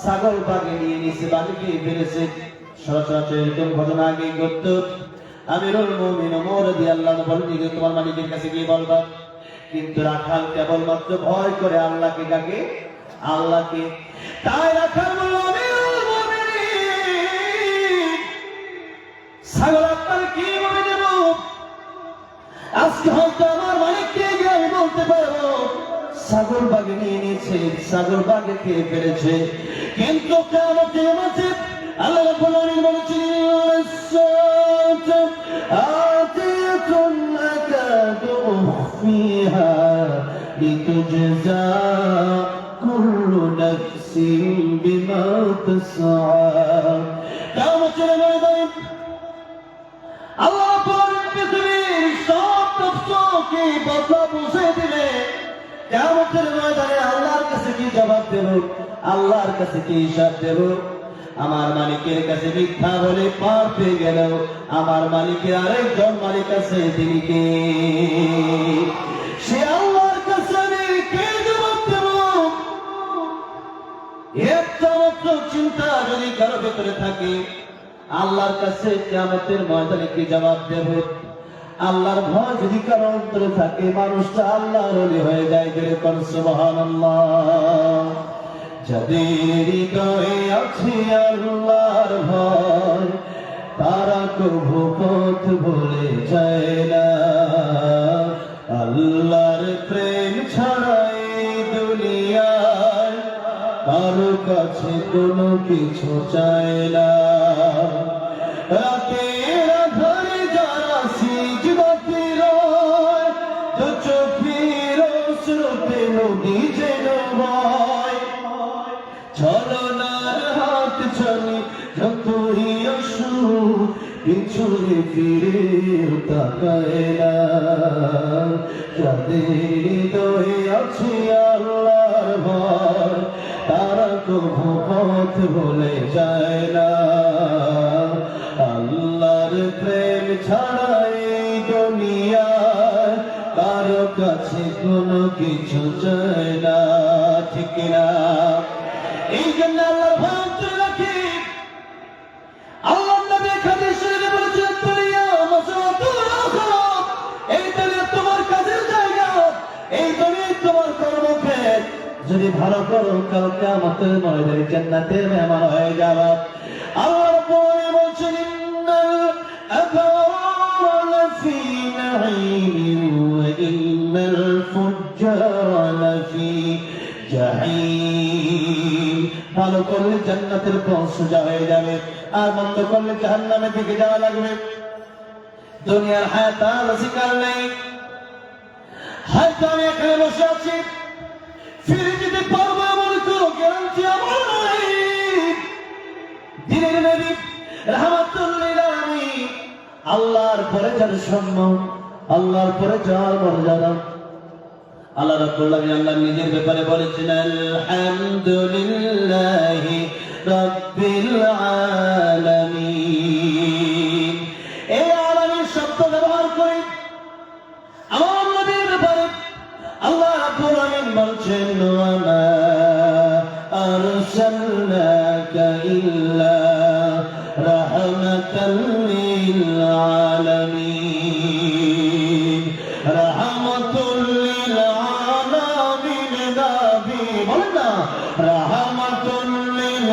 ছাগল বাগে নিয়ে নিছে, বাগে গিয়ে ফেলেছে। সচরাচর এরকম ঘটনা আগে ঘটত। আমিরুল মুমিনিন ওমর রাদিয়াল্লাহু আনহু বললেন, তোমার মালিকের কাছে গিয়ে বলবা। কিন্তু রাখাল কেবলমাত্র ভয় করে আল্লাহকে, কাকে? আল্লাহকে। তাই রাখাল বলল, আমিরুল মুমিনিন, ছাগল আপনার কি বলে দেব? আজকে হয়তো আমার মালিককে গিয়ে আমি বলতে পারবো ছাগল বাগে নিয়ে নিয়েছে, ছাগল বাগে খেয়ে ফেলেছে। কিন্তু কিয়ামতের মাঠে আল্লাহ রাব্বুল আলামিন বলেছেন, আতিয়াতুন আকাদু উখফিহা লিতুজজা কুল্লু নাফসিন বিমা তাসআ। কিয়ামতের ময়দানে আল্লাহ পাক পৃথিবীর সব নফসকে বদলা বুঝে দিলে কিয়ামতের ময়দানে আল্লাহর কাছে কি জবাব দেব? আল্লাহর কাছে কি হিসাব দেব? আমার মালিকের কাছে মিথ্যা বলে পার পেয়ে গেল, আমার মালিকের আরেকজন মালিক আছে, তিনি কে? সে আল্লাহর কাছে আমি কে জবাব দেব? একটা মাত্র চিন্তা যদি কারো ভেতরে থাকে, আল্লাহর কাছে কিয়ামতের ময়দানে কি জবাব দেব? আল্লাহর ভয় যদি কারো অন্তরে থাকে, মানুষটা আল্লাহর ওলি হয়ে যায়। যেরকম সুবহানাল্লাহ। যাদের হৃদয়ে আছে আল্লাহর ভয়, তারা কভু পথ ভুলে যায় না। আল্লাহর প্রেম ছাড়া এই দুনিয়ায় কারো কাছে কোনো কিছু চায় না। রাতের আধারে যারা সিজদাতে রয়, দু চোখের স্রোতে নদী যেন বয়। ছলনার হাত চলে যতই আসুক, পিছনে ফিরে তাকায় না। যাদের হৃদয়ে আছে আল্লাহর ভয়, তারা কভু পথ ভুলে যায় না। আল্লাহর প্রেম ছাড়া এই দুনিয়ায় কারো কাছে কোনো কিছু চায় না। ঠিক না? এই জন্য আল্লাহর ভয় অন্তরে রাখি। আল্লাহর নবী হাদিস শরীফে বলেছেন, দুনিয়া মাসাতুল আখিরাত, এই দুনিয়া তোমার কাজের জায়গা, এই দুনিয়া তোমার কর্মক্ষেত্র। যদি ভালো করো, কাল কিয়ামতের ময়দানে জান্নাতের মেহমান হয়ে যাবে। আল্লাহ রাব্বুল বলেন, ইন্নাল আবরারা লাফি নাঈম ওয়া ইন্নাল ফুজ্জারা লাফি জাহিম। ভালো করলে জান্নাতের পথ সোজা হয়ে যাবে, আর মন্দ করলে জাহান্নামের দিকে যাওয়া লাগবে। দুনিয়ার হায়াত আর অধিকার নেই। হয়তো আমি এখানে বসে আছি, ফিরে যেতে পারবো এমন কোনো গ্যারান্টি আমার পৃথিবীর নবী রাহমাতুল লিল আলামিন, আল্লাহর পরে যার সম্মান, আল্লাহর পরে যার মর্যাদা, আল্লাহ রাব্বুল আলামিন আল্লাহ নিজের ব্যাপারে বলেছেন আলহামদুলিল্লাহি রাব্বিল আলামিন। এই আলামিন শব্দ ব্যবহার করে আমার নবীর ব্যাপারে আল্লাহ রাব্বুল আলামিন বলছেন ওয়া মা আরসালনাকা ইল্লা রাহমাতাল লিল আলামিন। রাহমাতুল লিল আলামিন নবী, বলেন না রাহমাতুল লিল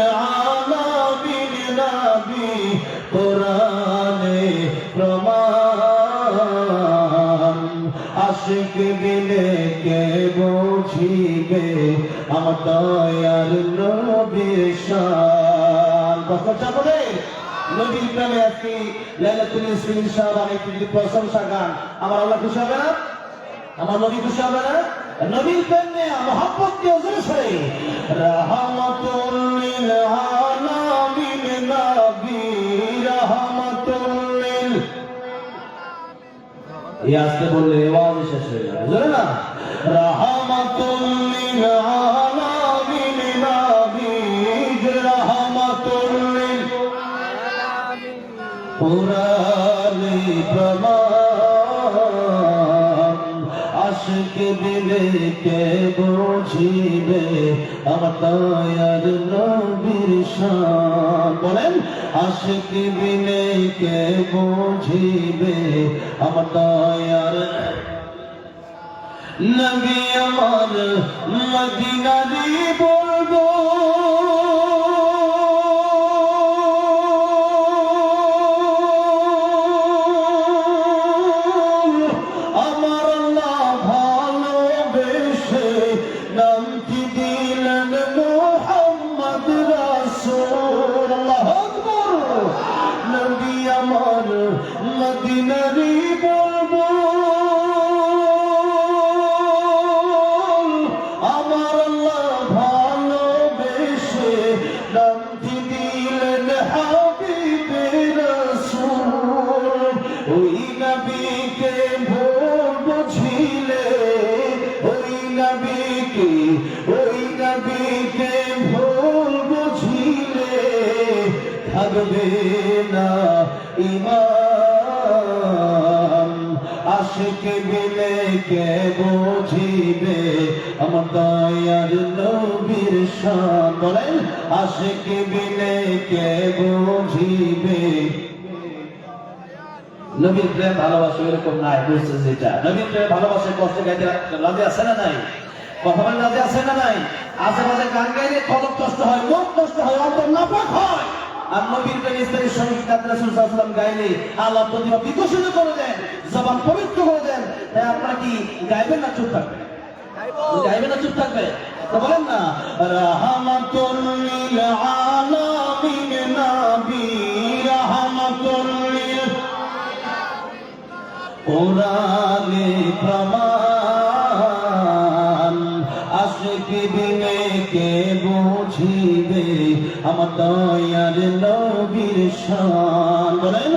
আলামিন নবী, কোরআনে প্রমাণ। আশিক দিলে কে বুঝিবে আমার দয়ার নবীর শান। কথা বলে নবীর প্রেমে আজকে লাইলাতুল ইসমিন শাবান একটি প্রশংসা গান, আমার আল্লাহ খুশি হবে না? আমার নবী খুশি হবে না? নবীর প্রেমে মহব্বত দিয়ে জোরে সরে রাহমাতুল লিল আলামিন নবী, রাহমাতুল লিল, এই আজকে বললে আওয়াজ শেষ হয়ে যাবে, জোরে না রাহমাতুল লিল আলামিন নবী, রাহমাতুল লিল কোরআনে প্রমাণ। আশিক দিলে কে বুঝিবে আমার দয়ার নবীর শান। বলেন আশিক দিলে কে বুঝিবে আমার দয়ার নবী, আমার মদিনারি বলবো আমার আল্লাহ ভালোবেসে নামটি দিলেন মুহাম্মদ রাসূল। আল্লাহু আকবার। নবী আমার মদিনারি বলবো আমার আল্লাহ ভালোবেসে নামটি দিলেন হাবিবে রাসূল। ওই নবীকে ভুল বুঝিলে, ওই নবীকে ভুল বুঝিলে থাকবে না ঈমান। আশিক দিলে কে বুঝিবে আমার দয়ার নবীর শান। বলেন আশিক দিলে কে বুঝিবে। নবীর প্রেম ভালোবাসা এরকম নাই, বুঝছে যেটা নবীর প্রেম ভালোবাসা কষ্ট গাইতে রাজি আছে না নাই? কথা বলে রাজি আছে না নাই? আশেপাশে গান গাইলে কলম কষ্ট হয়, মন কষ্ট হয়, অন্তর নাপাক হয়। আর নবীর প্রেম ইসলামের সঙ্গীত রাসূল সাল্লাল্লাহু আলাইহি ওয়াসাল্লাম গাইলে আল্লাহ প্রতিভা বিকশিত করে দেন, জবান পবিত্র করে দেন। তাই আপনারা কি গাইবেন না চুপ থাকবেন? গাইবেন না চুপ থাকবে? তো বলেন না রাহমাতুল লিল আলামিন নবী, রাহমাতুল লিল কোরআনে প্রমাণ। আশিক দিলে কে বুঝিবে আমার দয়ার নবীর শান। বলেন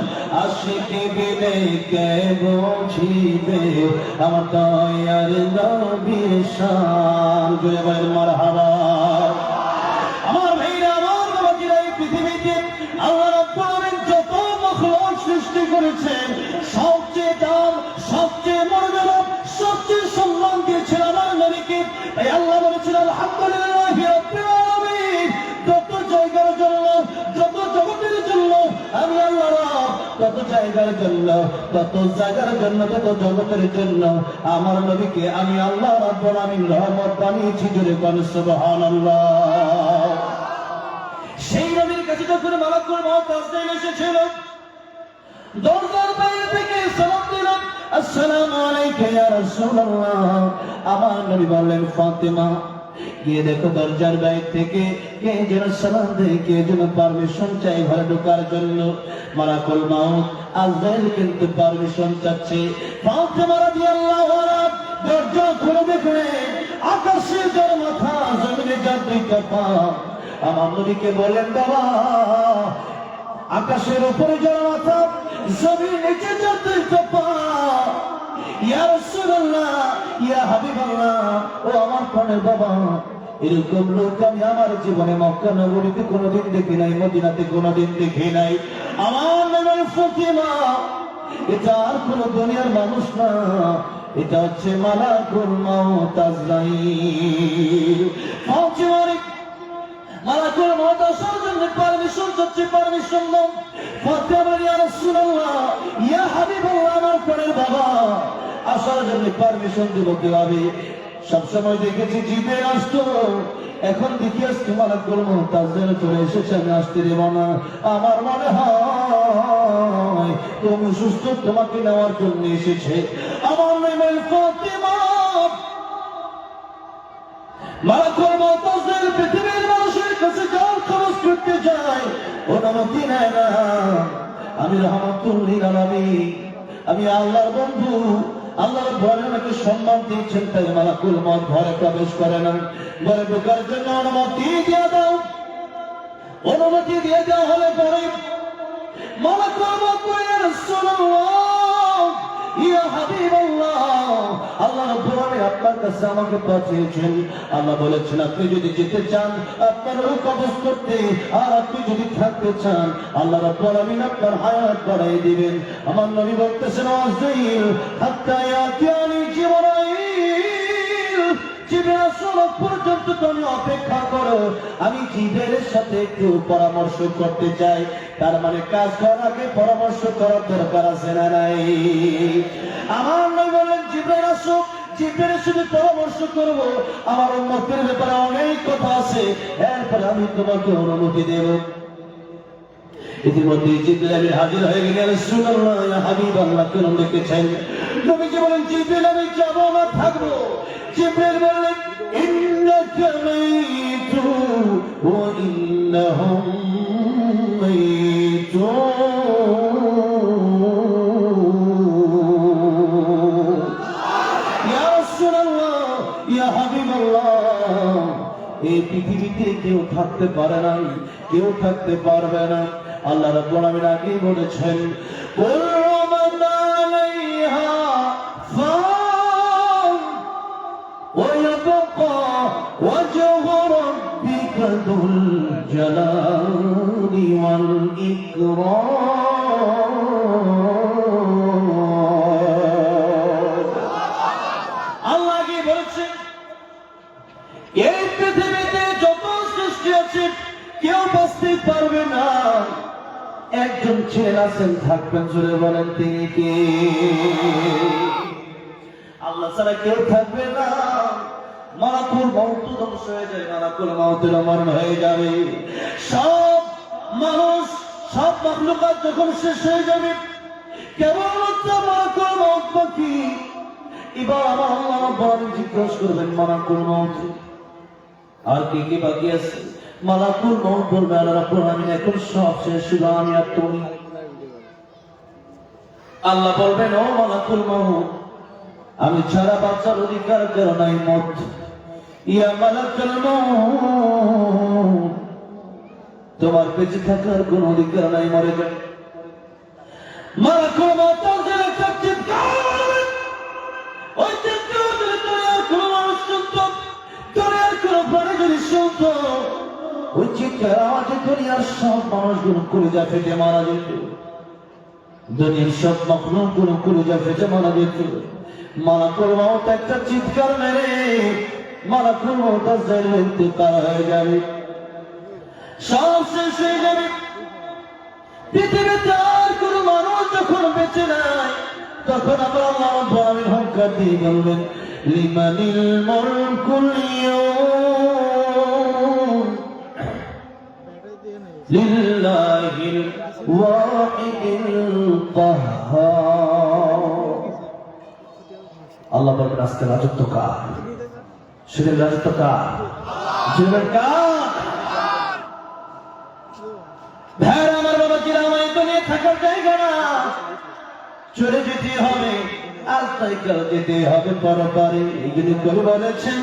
আশিক দিলে কে বুঝিবে আমার দয়ার নবীর শান। জয় বলেন মারহাবা। আমার ভাইরা, আমার বাবাজিরা, এই পৃথিবীতে আল্লাহ রাব্বুল আলামিন যত মাখলুক সৃষ্টি করেছেন সবচেয়ে দাম, সবচেয়ে মর্যাদা, সবচেয়ে সম্মান দিয়েছেন আমার নবীকে। তাই আল্লাহ বলেছেন আলহামদুলিল্লাহি রাব্বিল আলামিন। যত জায়গার জন্য, যত জগতের জন্য আমি আল্লাহ রাব, তত জায়গার জন্য, তত জায়গার জন্য, তত জগতের জন্য আমার নবীকে আমি আল্লাহ রাব্বুল আলামিন রহমত বানিয়েছি। জোরে বলেন সুবহানাল্লাহ। সেই নবীর কাছে যখন মালাকুল মউত আসতে এসেছিল, দরজার বাইরে থেকে সালাম দিল, আসসালামু আলাইকা ইয়া রাসূলুল্লাহ। আমার নবী বললেন ফাতেমা, গিয়ে দেখো দরজার বাইরে থেকে কে যেন সালাম দেয়, কে যেন পারমিশন চাই ঘরে ঢোকার জন্য। মালাকুল মউত আজরাইল কিন্তু পারমিশন চাচ্ছে। ফাতেমা রাদিয়াল্লাহু আনহা দরজা খুলে দেখলেন আকাশে যার মাথা, জমিনে যার দুইটা পা, আমার নবীকে বলেন, বাবা আকাশের উপরে যারা মাথা, জমির নিচে যতই পা, ইয়া রাসূলুল্লাহ, ইয়া হাবিবাল্লাহ, ও আমার প্রাণের বাবা, এরকম লোক আমি আমার জীবনে মক্কা নগরীতে কোনোদিন দেখি নাই, মদিনাতে কোনোদিন দেখি নাই। আমার নাম ফাতিমা, এটা আর কোন দুনিয়ার মানুষ না, এটা হচ্ছে মালাকুল মাউত আজরাইল। মালাকুল মাউত আসার জন্য পারমিশন চাচ্ছে, পারমিশন দাও। ফাতিমা বলে, ইয়া রাসূলুল্লাহ, ইয়া হাবিবাল্লাহ, আমার প্রাণের বাবা, আসার জন্য পারমিশন দিব কিভাবে? সবসময় দেখেছি জিব্রাইল আসতো, এখন দেখি আজকে মালাকুল মাউত আজরাইল চলে এসেছে, আমি আসতে দেব না। আমার মনে হয় তুমি সুস্থ, তোমাকে নেওয়ার জন্য এসেছে। আমার নাম ফাতিমা। মালাকুল মাউত আজরাইল পৃথিবীর মানুষের কাছে যাওয়ার খবর করতে যায়, অনুমতি নেয় না। আমি রাহমাতুল লিল আলামিন, আমি আল্লাহর বন্ধু, আল্লাহর ঘরে আমাকে সম্মান দিয়েছেন, তাই মালাকুল মাউত ঘরে প্রবেশ করে না। ঘরে ঢোকার জন্য অনুমতি দিয়ে দাও। অনুমতি দিয়ে দেওয়া হলে পরে মালাকুল মাউত বলে, ইয়া রাসূলুল্লাহ, ইয়া হাবিবাল্লাহ, আল্লাহ রাব্বুল আলামিন আপনার কাছে আমাকে পাঠিয়েছেন। আল্লাহ বলেছেন, আপনি যদি যেতে চান আপনার রূহ কবজ করতে, আর আপনি যদি থাকতে চান আল্লাহ রাব্বুল আলামিন আপনার হায়াত বাড়াই দিবেন। আমার নবী বলতেছেন, আজরাইল হাত্তা ইয়াতিয়ানি জিবরাইল, জিবরাইল আসা পর্যন্ত তুমি অপেক্ষা করো, আমি জিবরাইলের সাথে একটু পরামর্শ করতে চাই। তার মানে কাজ করার আগে পরামর্শ করার দরকার আছে না নাই? আমার নবী বলেন, জিবরাইল আসো, জিবরাইলের সাথে পরামর্শ করব, আমার উম্মতের ব্যাপারে অনেক কথা আছে, এরপরে আমি তোমাকে অনুমতি দেব। ইতিমধ্যে জিবরাইল হাজির হয়ে গেলেন। রাসূলুল্লাহ, ইয়া হাবিবাল্লাহ, কেন ডেকেছেন? নবীজি বলেন, জিবরাইল আমি যাব না, থাকবো। জিবরাইল বললেন, ইন্নাকা মাইতু ওয়া ইন্নাহুম মাইতুন। ইয়া রাসূলুল্লাহ, ইয়া হাবিবাল্লাহ, এই পৃথিবীতে কেউ থাকতে পারে না, কেউ থাকতে পারবে না। আল্লাহ রাব্বুল আলামিন আগেই বলেছেন, কুল্লু মান আলাইহা ফান ওয়া ইয়াবকা ওয়াজহু রাব্বিকা যুল জালালি ওয়াল ইকরাম। আল্লাহ আগেই বলেছেন, এই পৃথিবীতে যত সৃষ্টি আছে কেউ বাঁচতে পারবে না, একজন ছেলে আছেন, থাকবেন, জোরে বলেন তিনি কে? আল্লাহ ছাড়া কেউ থাকবে না। মালাকুল মাউত ধ্বংস হয়ে যায়, মালাকুল মাউতের মরণ হয়ে যাবে। সব মানুষ, সব মাখলুকাত যখন শেষ হয়ে যাবে, কেবলমাত্র মালাকুল মাউত বাকি। এবার আমার আল্লাহ রাব্বুল জিজ্ঞাসা করবেন, মালাকুল মাউত আর কি কি বাকি আছে? মালাকুল মাউত বলবে, আল্লাহ রাব্বুল আলামিন এখন সব শেষ, শুধু আমি আর তুমি। আল্লাহ বলবেন, ও মালাকুল মাউত, আমি ছাড়া বাঁচার অধিকার কেন নাই? মত ইয়া মালাকুল মাউত, তোমার বেঁচে থাকার কোন অধিকার নাই, মরে যাও। মালাকুল মাউত একটা চিৎকার করবেন, ওই চিৎকার যদি দুনিয়ার কোন মানুষ শুনত, দুনিয়ার কোন প্রাণী যদি শুনত, ওই চিৎকার আওয়াজে দুনিয়ার সব মানুষগুলো কলিজা ফেটে মারা যেত, দুনিয়ার সব মাখলুকগুলো কলিজা ফেটে মারা যেত। মালাকুল মাউত একটা চিৎকার মেরে মালাকুল মাউত আজরাইল ইন্তেকাল হয়ে যাবে, সব শেষ হয়ে যাবে। পৃথিবীতে আর কোন মানুষ যখন বেঁচে নাই, তখন আবার আল্লাহ রাব্বুল আলামিন হুঙ্কার দিয়ে বলবেন, লিমানিল মুলকুল ইয়াউম লিল্লাহিল ওয়াহিদিল কাহ্হার। আল্লাহ বলবেন, আজকে রাজত্ব কার? সেদিন রাজত্ব কার? জীবন কার? ভাইরা আমার, বাবা কিরামাই দুনিয়া থাকার জায়গা না, চলে যেতে হবে, আজ তাই কাল যেতে হবে পরপারে। এই জন্য কবি বলেছেন,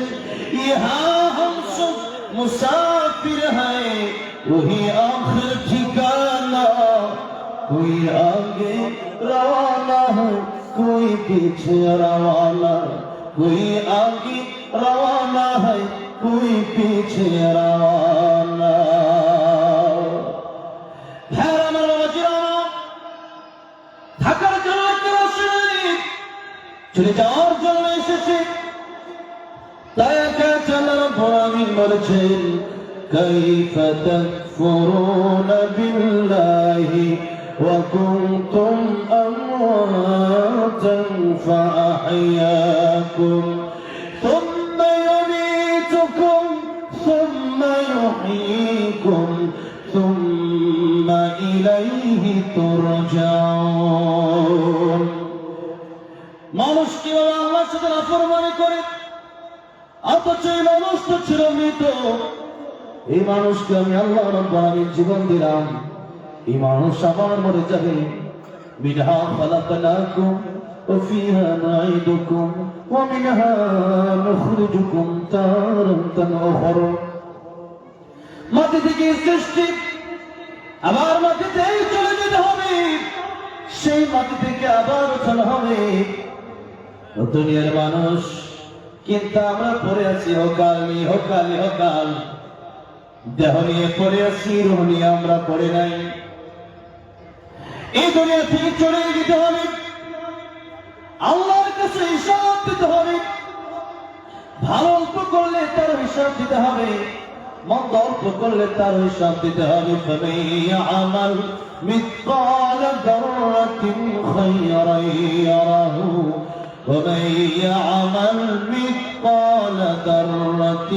ইহা হাম मुसाफिर है वही आखिर ठिकाना कोई आगे रवाना है कोई पीछे रवाना कोई आगे रवाना है कोई पीछे रवाना ঢাকার জন্য কেউ আসেনি চলে যাওয়ার জন্য এসেছে তাই একা চলার ভরামি বলছেন كيف تكفرون بالله وكنتم أمواتا فأحياكم ثم يميتكم ثم يحييكم ثم إليه ترجعون মানুষ কিভাবে আল্লাহর সাথে নাফরমানি করে অথচ এই মানুষ তো ছিল মৃত এই মানুষকে আমি আল্লাহ রাব্বুল আলামিন জীবন দিলাম এই মানুষ আবার মরে যাবে মিনহা খালাকনাকুম ওয়া ফিহা নাঈদুকুম ওয়া মিনহা নুখরিজুকুম তারাতান উখরা মাটি থেকে সৃষ্টি আবার মাটিতেই চলে যেতে হবে সেই মাটি থেকে আবার উঠানো হবে দুনিয়ার মানুষ কিন্তু আমরা পড়ে আছি হকাল দেহ নিয়ে পড়ে আছি রূহ নিয়ে আমরা পড়ে নাই এই দুনিয়া থেকে চলে যেতে হবে আল্লাহর কাছে হিসাব দিতে হবে ভালো অল্প করলে তার হিসাব দিতে হবে মন্দ অল্প করলে তার হিসাব দিতে হবে فمن يعمل مثقال ذرة خيرا يره ومن يعمل مثقال ذرة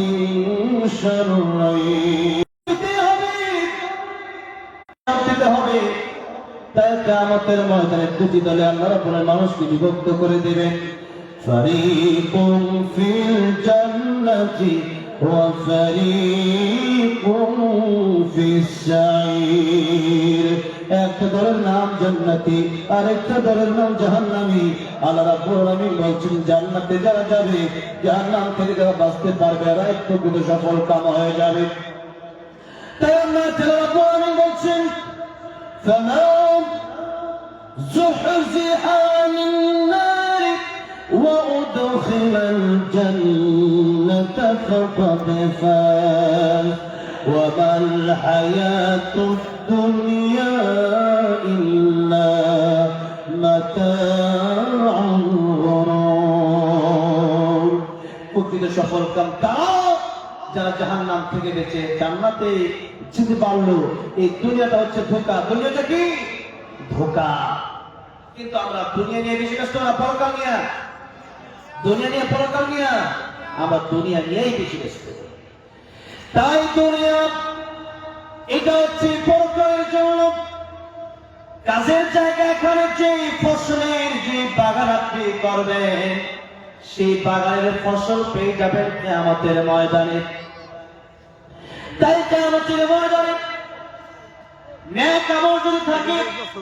شرا দিতে হবে তাই কিয়ামতের ময়দানে দুটি দলে আল্লাহ রাব্বুল আলামিন মানুষকে বিভক্ত করে দিবেন ফারিকুম ফিল জান্নাতি ওয়া ফারিকুম ফিস সাঈর একটা দলের নাম জান্নাতি আর একটা দলের নাম জাহান্নামী আল্লাহ রাব্বুল আলামিন বলছেন জান্নাতে যারা যাবে জাহান্নাম থেকে যারা বাঁচতে পারবে এরা একটু কিন্তু সফল কাম হয়ে যাবে তাই আল্লাহ রাব্বুল আলামিন বলছেন فمن زحزح عن النار وأدخل الجنة فقد فاز وما الحياة الدنيا إلا متاع الغرور প্রকৃত সফল কাম তারা যারা জাহান্নাম থেকে বেঁচে জান্নাতে যেতে পারলো এই দুনিয়াটা হচ্ছে ধোঁকা দুনিয়াটা কি ধোঁকা কিন্তু আমরা দুনিয়া নিয়ে বেশি ব্যস্ত না পরকাল নিয়ে দুনিয়া নিয়ে পরকাল নিয়ে আমরা দুনিয়া নিয়েই বেশি ব্যস্ত তাই দুনিয়া এটা হচ্ছে পরকালের জন্য কাজের জায়গা এখানে যে ফসলের যে বাগান আপনি করবেন সেই বাগানের ফসল পেয়ে যাবেন কিয়ামতের ময়দানে তাই কিয়ামতের ময়দানে নেক আমল যদি থাকে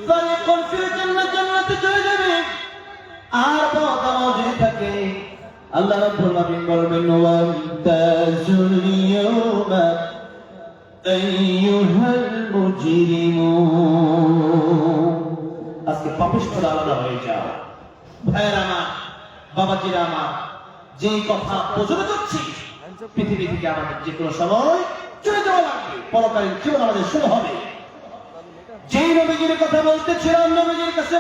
তাহলে কনফিউজ জান্নাতে চলে যাবে আর বদ আমল যদি থাকে আল্লাহ রাব্বুল আলামিন বলবেন ওয়ান্তাজুল ইয়াওমা আইয়ুহাল মুজরিমুন আজকে পাপিষ্ঠরা আলাদা হয়ে যাও ভাইরা আমার বাবাজিরা আমার যেই কথা প্রচলিত হচ্ছে পৃথিবী থেকে আমাদের যে কোনো সময় চলে যাওয়া লাগবে পরকালীন জীবন আমাদের শুরু হবে যেই নবীজির কথা বলতেছিলাম নবীজির কাছে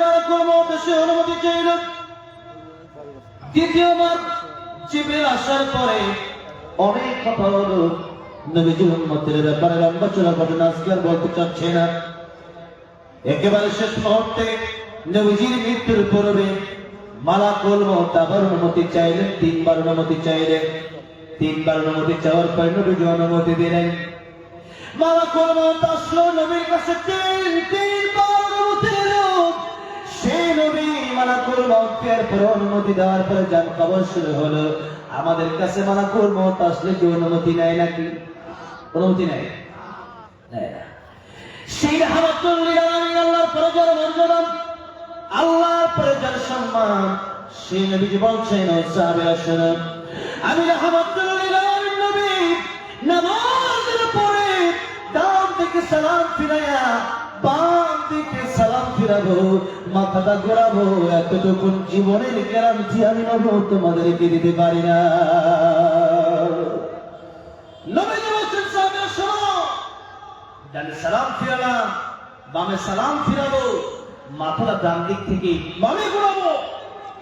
সে অনুমতি চাইল দ্বিতীয়বার জিবরিল আসার পরে অনেক কথা হলো নবীজির উম্মতের ব্যাপারে লম্বা চলা ঘটনা আজকে আর বলতে চাচ্ছে না একেবারে শেষ মুহূর্তে নবীজির মৃত্যুর পূর্বে মালাকুল মউত আবার অনুমতি চাইলেন তিনবার অনুমতি চাওয়ার পর নবীজি অনুমতি দিলেন মালাকুল মউত আসলো নবীর কাছে তিনবার অনুমতি দিল সেই নবী মালাকুল মউতের পর অনুমতি দেওয়ার পরে জান কবর শুরু হলো আমাদের কাছে মালাকুল মউত আসলে কি অনুমতি নেয় নাকি অনুমতি নেয় না সেই রাহমাতুল লিল আলামিন আল্লাহর পরজার মর্যাদা আল্লাহর পরজার সম্মান সেই নবীজি বলছেন ও সাহাবীরা শুনুন আমি রাহমাতুল লিল আলামিন নবী নামাজের পরে ডান দিকে সালাম ফিরাইয়া বাম দিকে সালাম ফিরাবো, মাথাটা ঘোরাবো, এতটুকু জীবনের গ্যারান্টি আমি নব তোমাদেরকে দিতে পারি না। নবীজি বলছেন, সাহাবীরা শোনো, ডানে সালাম ফিরালাম, বামে সালাম ফিরাবো, মাথাটা ডান দিক থেকে বামে ঘোরাবো,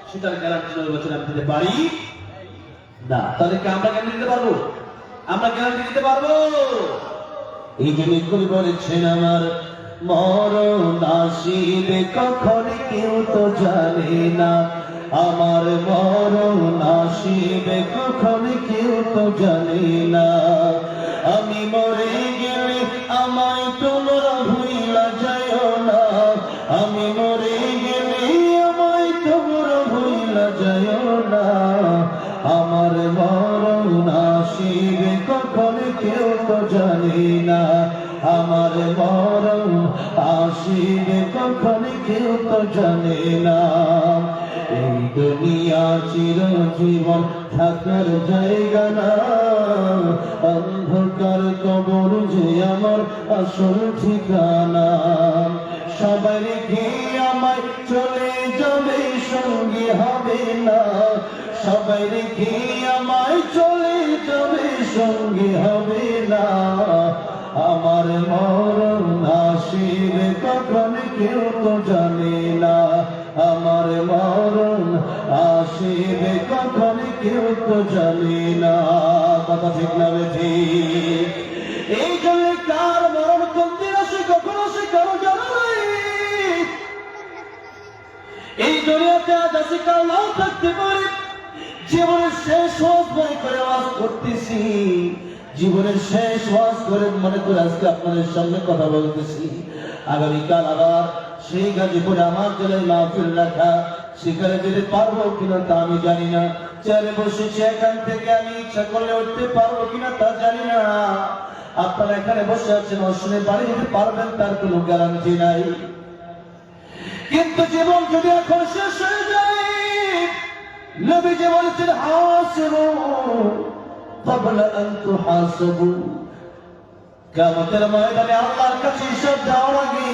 সেটার গ্যারান্টি নবী বলছেন আমি দিতে পারি না। তাহলে কি আমরা গ্যারান্টি দিতে পারবো? আমরা গ্যারান্টি দিতে পারবো? এই জন্য কবি বলেছেন, আমার মরণ আসিবে কখন কেউ তো জানে না, আমার মরণ আসিবে কখন কেউ তো জানে না, আমি মরে গেলে আমায় তোমরা ভুইলা যাইও না, আমি মরে গেলে আমায় তোমরা ভুইলা যাইও না, আমার মরণ আসিবে কখন কেউ তো জানে না, আমার মরণ আসিবে কখন কেউ তো জানে না, এই দুনিয়া চিরজীবন থাকার জায়গা না, অন্ধকার কবর যে আমার আসল ঠিকানা, সবাই রেখে আমায় চলে যাবে সঙ্গী হবে না, সবাই রেখে আমায় চলে যাবে সঙ্গী হবে না, আমার মরণ আসিবে কখন কেউ তো জানে না, আমার মরণ আসিবে কখন কেউ তো জানে না। কথা ঠিক না ঠিক? এই জন্য কার মরণ কোন দিন আসে কখন আসে কারো জানা নাই। এই দুনিয়াতে আজ আসি কাল নাও থাকতে পারে। জীবনের শেষ ওয়াজ মনে করে ওয়াজ করতেছি, জীবনের শেষ ওয়াজ করে মনে করে আজকে আপনাদের সামনে কথা বলতেছি। আগামীকাল আবার সেই গাজীপুরে আমার জেলায় মাহফিল রাখা, সেখানে যেতে পারবো কিনা তা আমি জানি না। চেয়ারে বসেছি, এখান থেকে আমি ইচ্ছা করলে উঠতে পারবো কিনা তা জানি না। আপনারা এখানে বসে আছেন, অসনে বাড়ি যেতে পারবেন তার কোনো গ্যারান্টি নাই। কিন্তু জীবন যদি এখন শেষ হয়ে যায়, নবীজি বলেছেন, হাসিবু ক্বাবলা আন তুহাসাবু, কিয়ামতের ময়দানে আল্লাহর কাছে হিসাব দেওয়ার আগে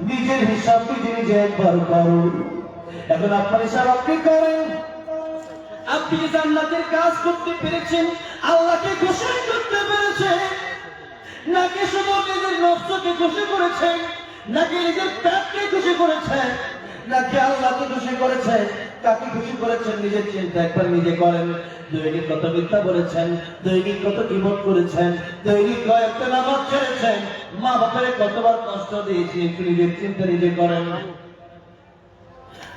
নিজের হিসাব নিজে একবার করুন। এখন আপনার হিসাব আপনি করেন। আপনি জান্নাতের কাজ করতে পেরেছেন, আল্লাহকে খুশি করতে পেরেছেন, নাকি শুধু নিজের নফসকে খুশি করেছেন, নাকি নিজের পেটকে খুশি করেছেন, নাকি আল্লাহকে খুশি করেছেন? কাকে খুশি করেছেন নিজের চিন্তা একবার নিজে করেন। দৈনিক কত মিথ্যা বলেছেন, দৈনিক কত গীবত করেছেন, দৈনিক কয়েকটা নামাজ ছেড়েছেন, মা বাপের কতবার কষ্ট দিয়েছি, একটু নিজের চিন্তা নিজে করেন।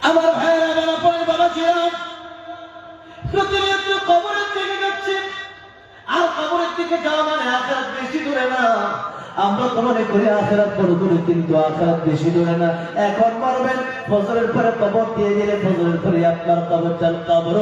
আমার ভাইয়েরা যারা পরে বাবা ছিলাম, প্রতিনিয়ত কবরের দিকে যাচ্ছি, আর কবরের দিকে যাওয়া মানে আখিরাত বেশি দূরে না। আমরা তো মনে করি আখিরাত বড় দূরে, কিন্তু আখিরাত বেশি দূরে না। এখন মরবেন, ফজরের পরে কবর দিয়ে দিলে ফজরের পরে আপনার কবর চাল কবর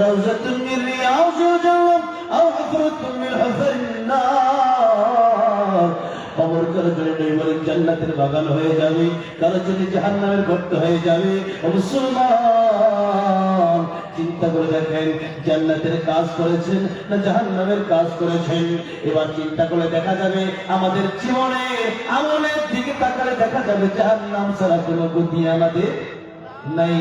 রাউযাতুন মিন রিয়াযিল জান্নাহ আও হুফরাতুন মিন হুফারিন নার। কবর করে যদি বলেন জান্নাতের বাগান হয়ে যাবে, কারো যদি জাহান্নামের গর্ত হয়ে যাবে। ও মুসলমান, চিন্তা করে দেখেন, জান্নাতের কাজ করেছেন না জাহান্নামের কাজ করেছেন? এবার চিন্তা করে দেখা যাবে, আমাদের জীবনের আমলের দিকে তাকালে দেখা যাবে জাহান্নাম ছাড়া কোনো গতি আমাদের নাই।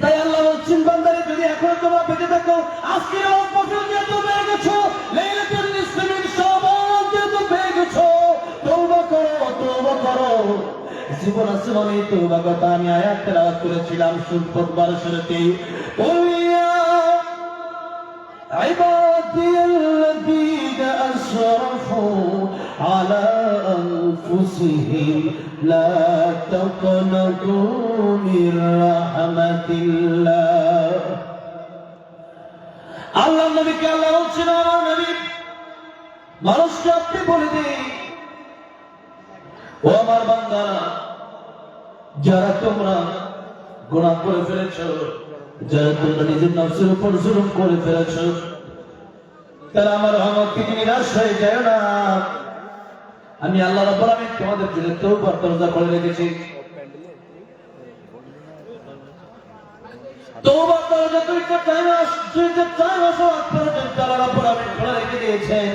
তাই আল্লাহ বলছেন, বান্দারে যদি এখন তোমরা বেঁচে থাকো, আজকের অবসর যেহেতু পেয়ে গেছো, লাইলাতুল নিসফ মিন শাবান যেহেতু পেয়ে গেছো, তওবা করো, তওবা করো। জীবন আসমানে তওবা কথা আমি আয়াত তেলাওয়াত করেছিলাম বুধবার শুরুতে। ওয়া ইবাদিয়াল্লাযীনা আসরাফু আলা আনফুসিহিম লা তাকনাতু মির রাহমাতিল্লাহ। আল্লাহ নবীকে আল্লাহ বলছেন, আমার নবী মানুষকে আপনি বলে দিন, ও আমার বান্দারা, যারা তোমরা গুনাহ করে ফেলেছো, যারা তোমরা নিজের নফসের উপর জুলুম করে ফেলেছো, তারা আমার রহমত থেকে নিরাশ হয়ে যায় না। আমি আল্লাহ রাব্বুল আলামিন তোমাদের জন্য তওবার দরজা খুলে রেখেছি। তওবার দরজা দুইটা টাইম পর্যন্ত আল্লাহ রাব্বুল আলামিন খোলা রেখে দিয়েছেন।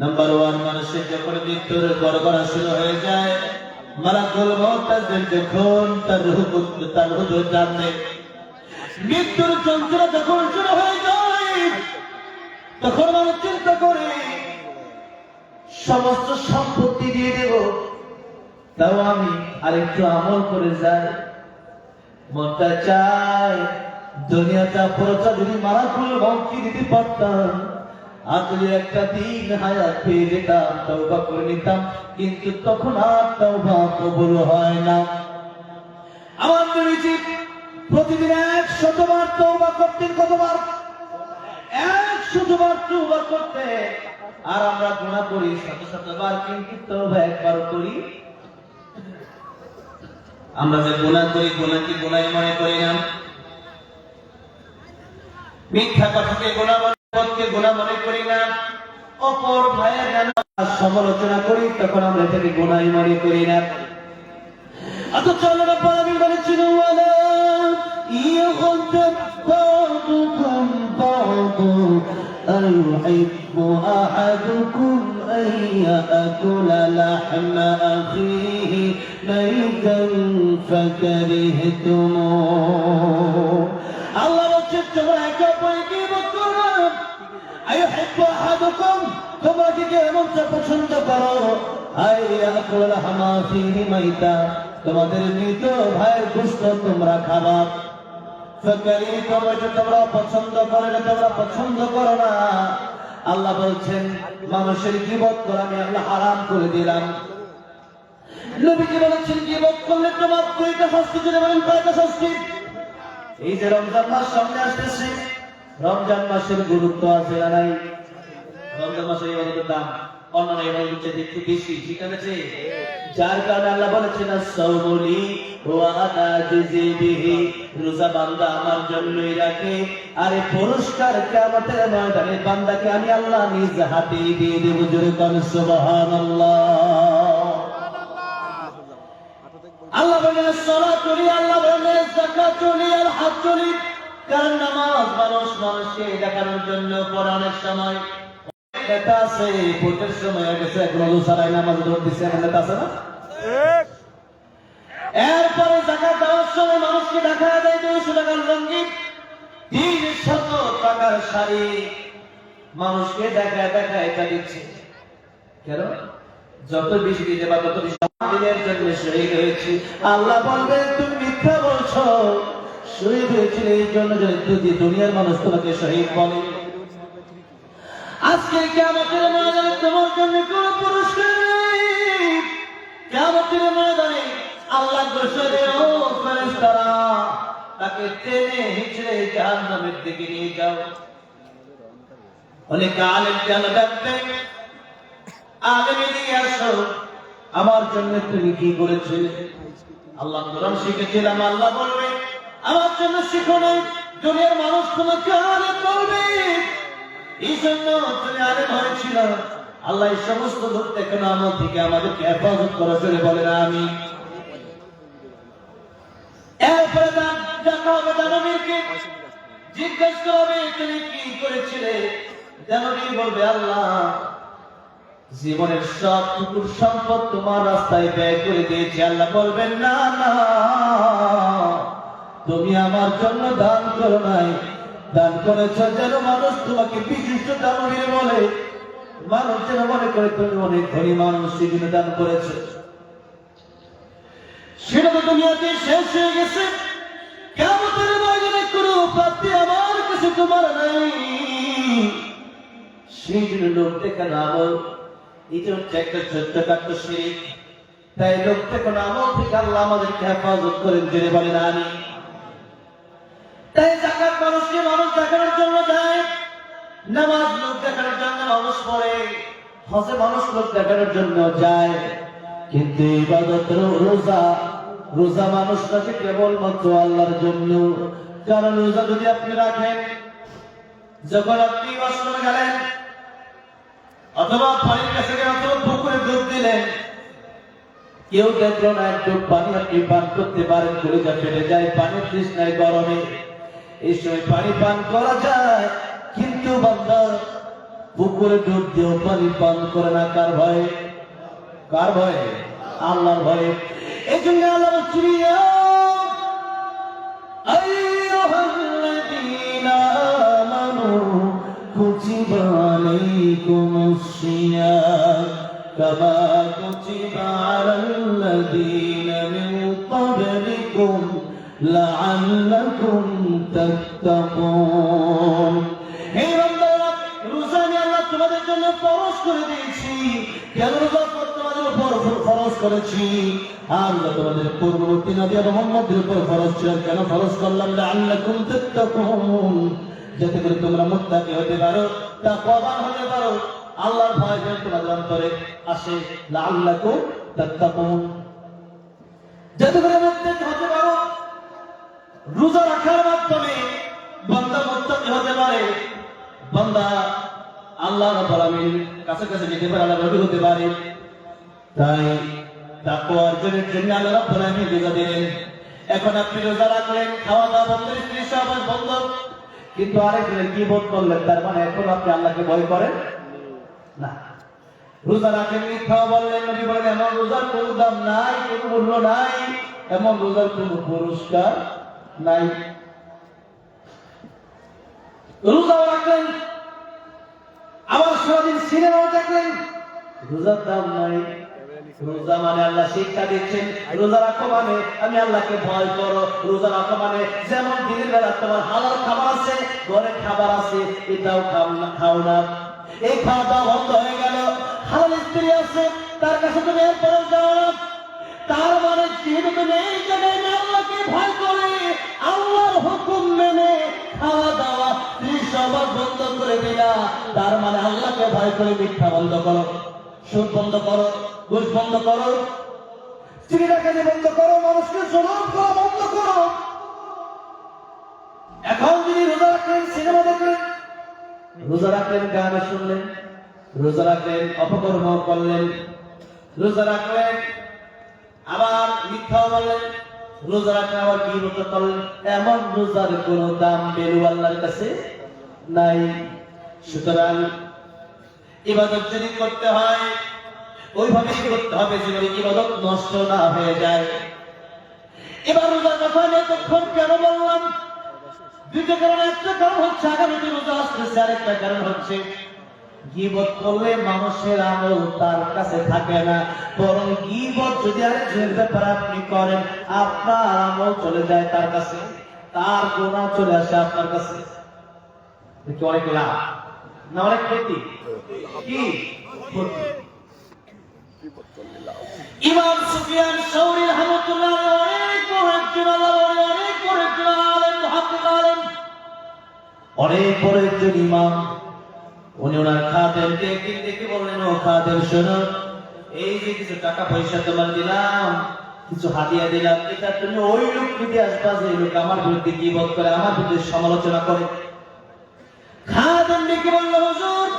নাম্বার 1, মানুষের যখন মৃত্যুর গড়গড়া শুরু হয়ে যায়, মালাকুল মউত যখন তার রূহ জানবে, মৃত্যুর যন্ত্রণা যখন শুরু হয়ে যায়, তখন মানুষ চিন্তা করে সমস্ত সম্পত্তি দিয়ে দেব, তাও আমি আরেকটু আমল করে যাই। মনটা চায় দুনিয়াটা পুরোটা যদি মালাকুল মউতকে দিতে পারতাম, আর যদি একটা দিন হায়াত পেয়ে যেতাম, তওবা করে নিতাম, কিন্তু তখন আর তওবা কবুল হয় না। আমার নবীজি প্রতিদিন 100 বার তওবা করতেন। কতবার? 100 বার তওবা করতেন। আর আমরা গুনাহ করি 100 বার, কিন্তু তওবা একবার করি। আমরা যে গুনাহ করি, গুনাহ কি গুনাহ মনে করি না? মিথ্যা কথাকে গুনাহ মনে গুনাহ মনে করি না। অপর ভাইয়ের গান সমালোচনা করি, তখন আমরা এটাকে গুনাহ মনে করি না। অথচ আল্লাহ রাব্বুল আলামিন বলেছেন, ওয়ালা ইয়াগতাব বা'দুকুম বা'দা আইউহিব্বু আহাদুকুম আন ইয়াকুলা লাহমা আখিহি মাইতান ফাকারিহতুমুহ। আল্লাহ বলেছেন, তোমরা একে অপরকে গীবত করো না। আইউহিব্বু আহাদুকুম, তোমরা কি এমনটা পছন্দ করো, আন ইয়াকুলা লাহমা আখিহি মাইতা, তোমাদের মৃত ভাইয়ের গোশত তোমরা খাবা। তোমরা পছন্দ করে না, তোমরা পছন্দ করো না। আল্লাহ বলছেন, মানুষের গীবত করা আমি আল্লাহ হারাম করে দিলাম। নবীজি বলেছেন, গীবত করলে তোমার কয়টা শাস্তি, যদি বলেন কয়টা শাস্তি? এই যে রমজান মাস সামনে আসতেছে, রমজান মাসের গুরুত্ব আছে না নাই? রমজান মাসের ইবাদতের দাম অন্যান্য ইবাদতের চেয়ে একটু বেশি, ঠিক আছে? যার কারণে আল্লাহ বলেছেন, আস-সাওমু লি ওয়া আনা আজজি বিহি, রোজা বান্দা আমার জন্যই রাখে, আর এই পুরস্কার কিয়ামতের ময়দানে বান্দাকে আমি আল্লাহ নিজ হাতে দিয়ে দেব। জোরে বলেন সুবহানাল্লাহ। আল্লাহ বলেন সালাতু লি, আল্লাহ বলেন যাকাতু লি, আল হজ্জু লি। কারণ নামাজ মানুষকে দেখানোর জন্য পড়ে। অনেক সময় নেতা আছে, ভোটের সময় গেছে, এখন সারাই নামাজ ধরতেছে, এমন নেতা আছে না? এরপরে যাকাত দেওয়ার সময় মানুষকে দেখা যায় 200 টাকার লুঙ্গি, 300 টাকার শাড়ি, মানুষকে দেখা এটা দিচ্ছে। কেন? যত বেশি দিতে বা তত বেশি দিনের জন্য শহীদ হয়েছে। আল্লাহ বলবেন, তুমি মিথ্যা বলছো, শহীদ হয়েছিল এই জন্য যদি দুনিয়ার মানুষ তোমাকে শহীদ বলে। আজকে কিয়ামতের ময়দানে তোমার জন্য কোনো পুরস্কার নেই। কিয়ামতের ময়দানে আল্লাহ ঘোষণা, ও ফেরেশতারা, তাকে টেনে হিচড়ে জাহান্নামের দিকে নিয়ে যাও। অনেক আলেম জানা ডাকবে, আলেম এদিকে আসো, আমার জন্য তুমি কি করেছিলে? আল্লাহ কোরআন শিখেছিলাম। আল্লাহ বলবে, আমার জন্য শিখো নাই, দুনিয়ার মানুষ তোমাকে আলেম বলবে, এই জন্য তুমি আলেম হয়েছিল। আল্লাহ এই সমস্ত লোক থেকে আমল থেকে আমাদেরকে হেফাজত করার জন্য বলেন আমি। এরপরে দেখা হবে দানবীরকে, জিজ্ঞেস করবে, তুমি কি করেছিলে? দানবীর বলবে, আল্লাহ জীবনের সবটুকু সম্পদ তোমার রাস্তায় ব্যয় করে দিয়েছি। আল্লাহ বলবেন, না না, তুমি আমার জন্য দান করো নাই, দান করেছ যেন মানুষ তোমাকে বিশিষ্ট দানবীর বলে, মানুষ যেন মনে করে তুমি অনেক ধনী মানুষ, সেজন্য দান করেছ। সেটা তো দুনিয়াতে শেষ হয়ে গেছে। কিয়ামতের ময়দানে কোনো প্রাপ্তি আমার কাছে তোমার নাই। সেই জন্য লোক দেখানো আমল, এটা হচ্ছে একটা ছোট্টখাট্ট শিরক। তাই লোক দেখানো আমল থেকে আল্লাহ আমাদেরকে হেফাজত করেন, জেনে বলেন আমি। তাই যাকাত মানুষকে মানুষ দেখানোর জন্য যায়, নামাজ লোক দেখানোর জন্য মানুষ পড়ে, হজে মানুষ লোক দেখানোর জন্য যায়, কিন্তু ইবাদত রোজা মানুষ রাখে কেবলমাত্র আল্লাহর জন্য। কারণ রোজা যদি আপনি রাখেন, যখন আপনি ওয়াশরুমে গেলেন, অথবা পানির কাছে গেলেন, অথবা পুকুরে ডুব দিলেন, কেউ দেখলো না একটু পানি আপনি পান করতে পারেন, কলিজা ফেটে যায় পানির তৃষ্ণায় গরমে। এই সময় পানি পান করা যায়, কিন্তু বান্দা পুকুরে ডুব দিয়েও পানি পান করে না। কার ভয়ে? কার ভয়ে? আল্লাহর ভয়ে। এই জন্য আল্লাহ বলছেন, ইয়া আইয়ুহাল্লাযীনা আমানু কুতিবা আলাইকুমুস সিয়াম কামা কুতিবা আলাল্লাযীনা মিন ক্বাবলিকুম লাআল্লাকুম তাত্তাকুন। হে বান্দারা, রোজা আমি আল্লাহ তোমাদের জন্য ফরজ করে দিয়েছি। কেন রোজা তোমাদের উপর ফরজ করেছি? আমরা তোমাদের পূর্ববর্তী নবী মুহাম্মদের উপর ফরজ ছিল। কেন ফরজ করলাম? লাআল্লাকুম তাত্তাকুন, যাতে করে তোমরা মুত্তাকি হতে পারো, তাকওয়াবান হতে পারো, আল্লাহর ভয় যেন তোমাদের অন্তরে আসে। লাআল্লাকুম তাত্তাকুন, যাতে করে মুত্তাকি হতে পারো। রোজা রাখার মাধ্যমে বান্দা মুত্তাকি হতে পারে, বান্দা আল্লাহ রাব্বুল আলামিনের কাছে কাছে যেতে পারে, আল্লাহর নবী হতে পারে। তাই তাকওয়া অর্জনের জন্য আল্লাহ রাব্বুল আলামিন রোজা দিলেন। এখন আপনি রোজা রাখলেন, খাওয়া দাওয়া বন্ধ, স্ত্রী সহবাস বন্ধ, কিন্তু আরেকজনের গীবত করলেন, তার মানে এখন আপনি আল্লাহকে ভয় করেন না। রোজা রাখেন, মিথ্যা বললেন, নবী বলেন এমন রোজার কোনো দাম নাই, কোনো মূল্য নাই, এমন রোজার কোনো পুরস্কার নাই। রোজাও রাখলেন, আবার সারাদিন সিনেমাও দেখলেন, রোজার দাম নাই। রোজা মানে আল্লাহ শিক্ষা দিচ্ছেন, রোজা রাখো মানে আমি আল্লাহকে ভয় করো। রোজা রাখো মানে যেমন দিনের বেলা তোমার হালাল খাবার আছে, ঘরে খাবার আছে, এটাও খাও না। এই খাওয়া দাওয়া বন্ধ হয়ে গেল। হালাল স্ত্রী আছে, তার কাছে তুমি এরপরে যাও না। তার মানে যেহেতু তুমি এই জায়গায় আল্লাহকে ভয় করে আল্লাহর হুকুম মেনে খাওয়া দাওয়া সবার বন্ধ করে দিলা, তার মানে আল্লাহকে ভয় করে মিথ্যা বন্ধ করো, সুদ বন্ধ করো, ঘুষ বন্ধ করো, চুরি ডাকাতি বন্ধ করো, মানুষকে জুলুম করা বন্ধ করো। এখন যদি রোজা রাখলেন, সিনেমা দেখলেন, রোজা রাখলেন গান শুনলেন, রোজা রাখলেন অপকর্ম করলেন, রোজা রাখলেন আবার মিথ্যা বললেন, রোজা রাখলেন আবার গীবত করলেন, এমন রোজার কোন দাম ভ্যালু আল্লাহর কাছে নাই। সুতরাং ইবাদত যদি করতে হয় ওইভাবে করতে হবে যেন ইবাদত নষ্ট না হয়ে যায়। এবার রোজার কথা আমি এতক্ষণ কেন বললাম? দুইটা কারণ। একটা কারণ হচ্ছে আগামীতে রোজা আসতেছে, আরেকটা কারণ হচ্ছে গীবত করলে মানুষের আমল তার কাছে থাকে না, বরং গীবত যদি আরেকজনের ব্যাপারে আপনি করেন, আপনার আমল চলে যায় তার কাছে, তার গুনাহ চলে আসে আপনার কাছে। অনেক লাভ না অনেক ক্ষতি? কি ক্ষতি? ইমাম সুফিয়ান সাউরী রাহমাতুল্লাহ অনেক বড় একজন আলেম, মুহাদ্দিস আলেম, অনেক বড় একজন ইমাম। উনি ওনার খাদেমকে একদিন ডেকে বললেন, ও খাদেম শোনো, এই যে কিছু টাকা পয়সা তোমার দিলাম, কিছু হাদিয়া দিলাম, এটা তুমি ওই লোককে দিয়ে আসবা যে লোক আমার বিরুদ্ধে গীবত করে, আমার বিরুদ্ধে সমালোচনা করে। খাদেম ডেকে বলল, হুজুর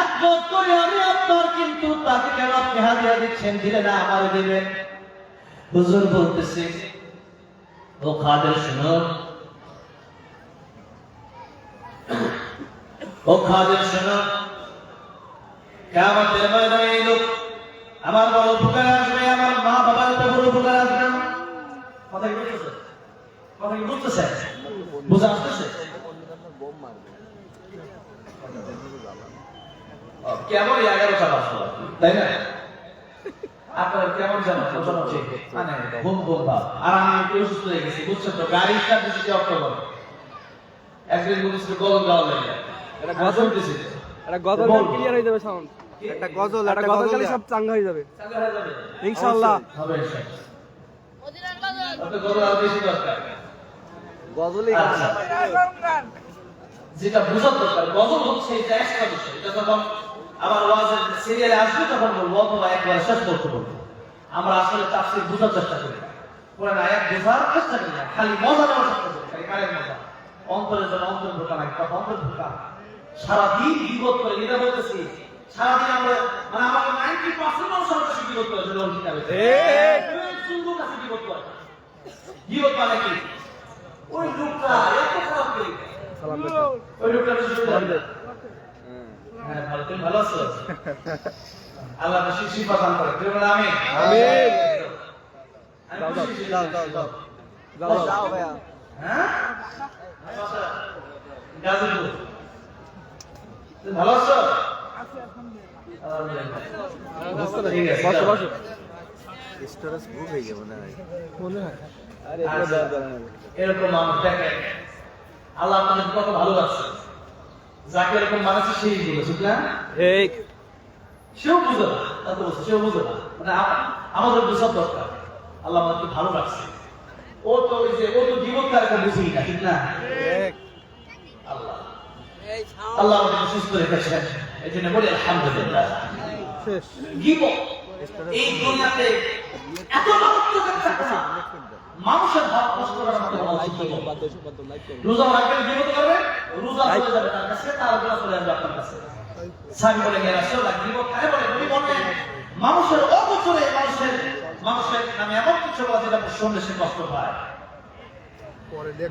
একমত করে আমি আপনার, কিন্তু তাকে কেন আপনি হাদিয়া দিচ্ছেন? দিলে না আমারে দিবেন। হুজুর বলতেছে, ও খাদেম শোনো, ও খাদেম শোনো, কিয়ামতের ময়দানে এই লোক আমার বড় উপকার আসবে, আমার মা বাবার উপর বড় উপকার আসবে। কথা কি বুঝতেছে? কথা কি বুঝতেছে? বুঝা আসতেছে? কেমন 11টা বাজলো, তাই না? আপনার কেমন যেন মানে ঘুম ঘুম ভাব। আর আমি একটু অসুস্থ হয়ে গেছি, বুঝছেন তো? গাড়ি স্টার্ট দিচ্ছি অক্টোবর, একদিন বলেছিল গরম গাওয়া লাগে, একটা গজল ক্লিয়ার হয়ে যাবে, সাউন্ড একটা গজল গালি সব চাঙ্গা হয়ে যাবে ইনশাআল্লাহ। হবে ইনশাআল্লাহ। মদিনার গজল আপনি গরম আর বেশি দরকার। গজলই আচ্ছা, যেটা বোঝার দরকার, গজল হচ্ছে এটা একটা বিষয়। এটা যখন আমার ওয়াজের সিরিয়ালে আসবে তখন বলবো, অথবা একবার শেষ করতে বলবো। আমরা আসলে তাফসীর বোঝার চেষ্টা করি, কোরআন আয়াত বোঝার চেষ্টা করি না, খালি মজা নেওয়ার চেষ্টা করি, খালি কারের মজা। অন্তরের জন্য অন্তর ঢোকা নাই, তখন অন্তর ঢোকা। সারাদিন বিপদ করে এটা বলতেছি, সারাদিন আমরা মানে আমাকে 90% মানুষ আমার কাছে বিরোধ করেছে লোক হিসাবে সুন্দর কাছে বিরোধ করে বিরোধ মানে কি ওই লোকটা এত খারাপ করে ওই লোকটা হ্যাঁ ভালো তুমি ভালো আছো আল্লাহ বেশি শিফা দান করে তুমি বলে আমি যাও ভাইয়া হ্যাঁ গাজীপুর তুমি ভালো আছো ঠিক আছে বসো বসো স্টোরেজ বুক হয়ে গেল না মনে হয় আরে এরকম মানুষ দেখেন আল্লাহ আপনাদের কত ভালো লাগছে যাকে এরকম মানুষ সেই বুঝে ঠিক না ঠিক সেও বুঝে না তা তো বলছে সেও বুঝে না মানে আমাদের বুঝার দরকার আল্লাহ আমাদেরকে ভালো লাগছে ও তো ওই যে ও তো জীবন কার একটা বুঝেই না ঠিক না ঠিক আল্লাহ আল্লাহ আমাদেরকে সুস্থ রেখেছেন এই জন্য বলি আলহামদুলিল্লাহ শেষ জীবন এই দুনিয়াতে এত মারাত্মক একটা কথা মানুষের ভাব কষ্ট করার মতো রোজা রাখবেন জীবন করবে রোজা চলে যাবে তার কাছে তার রোজা চলে যাবে আপনার কাছে সামি বলে গেলে আসলে জীবন কারে বলে উনি বললেন মানুষের অগোচরে মানুষের নামে এমন কিছু বলা যেটা শুনলে সে কষ্ট পায়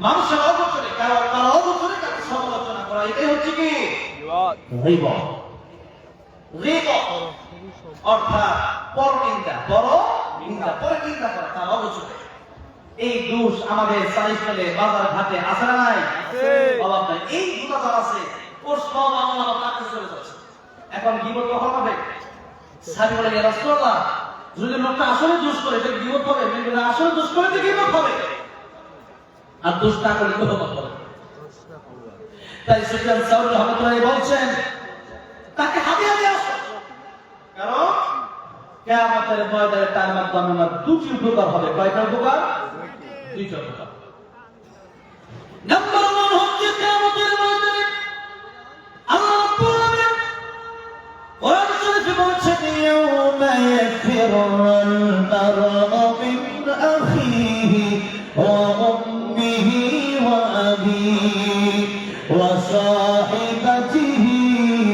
মানুষের অগোচরে কারো অগোচরে তাকে সমালোচনা করা এটাই হচ্ছে কি গীবত গীবত অর্থাৎ পরনিন্দা পরে নিন্দা করা তার অগোচরে এই দোষ আমাদের সাইকেলে বাজার ঘাটে আছে না নাই অভাব নাই এই দুটাচার আছে ওর সব আমল আমার কাছে চলে যাচ্ছে এখন গীবত কখন হবে সাহাবী বলে ইয়া রাসূলুল্লাহ যদি লোকটা আসলে দোষ করে এটা গীবত হবে মেয়েরা আসলে দোষ করে তো গীবত হবে আর দোষ না করলে তো গীবত হবে তাই সুফিয়ান সাউরি রাহমাতুল্লাহি বলছেন তাকে হাদিয়া দিয়ে আসো কারণ কিয়ামতের ময়দানে তার মাধ্যমে আমার দুটি উপকার হবে কয়টা উপকার দুইটা উপকার নাম্বার 1 হচ্ছে কিয়ামতের ময়দানে আল্লাহ রাব্বুল আলামিন কোরআন শরীফে বলছেন ইয়াউমা ইয়াফিরুল মার'উ মিন আখিহি ওয়া উম্মিহি ওয়া আবিহি ওয়া সাহিবাতিহি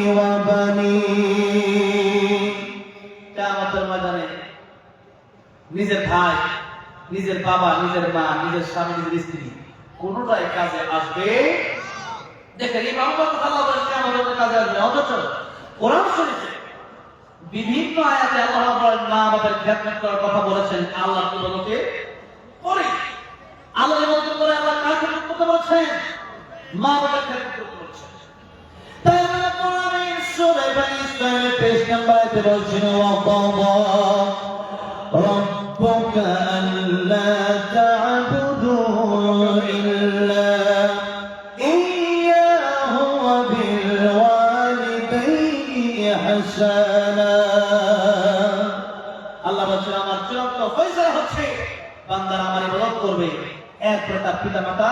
ওয়া বানিহি কিয়ামতের ময়দানে নিজের ভাই নিজের বাবা নিজের মা নিজের স্বামী নিজের স্ত্রী কোনটাই কাজে আসবে দেখেন এই বাবা কথা আল্লাহ বলেন কিয়ামতের কাজে আসবে অথচ কোরআন শরীফে বিভিন্ন আয়াতে আল্লাহ বলেন মা বাবার খেদমত করার কথা বলেছেন আল্লাহ তোমাকে পরে আল্লাহর মধ্যে করে আল্লাহ কার খেদমত করতে বলেছেন মা বাবার খেদমত করতে বলেছেন তাই আল্লাহ কোরআনে সূরা বনী ইসরাঈল পেজ নাম্বারে বলছেন ওয়া ربك ألا تعبدوا إلا إياه وبالوالدين إحسانا আল্লাহ বলছেন আমার চূড়ান্ত ফয়সালা হচ্ছে বান্দারা আমার ইবাদত করবে এরপর তার পিতামাতা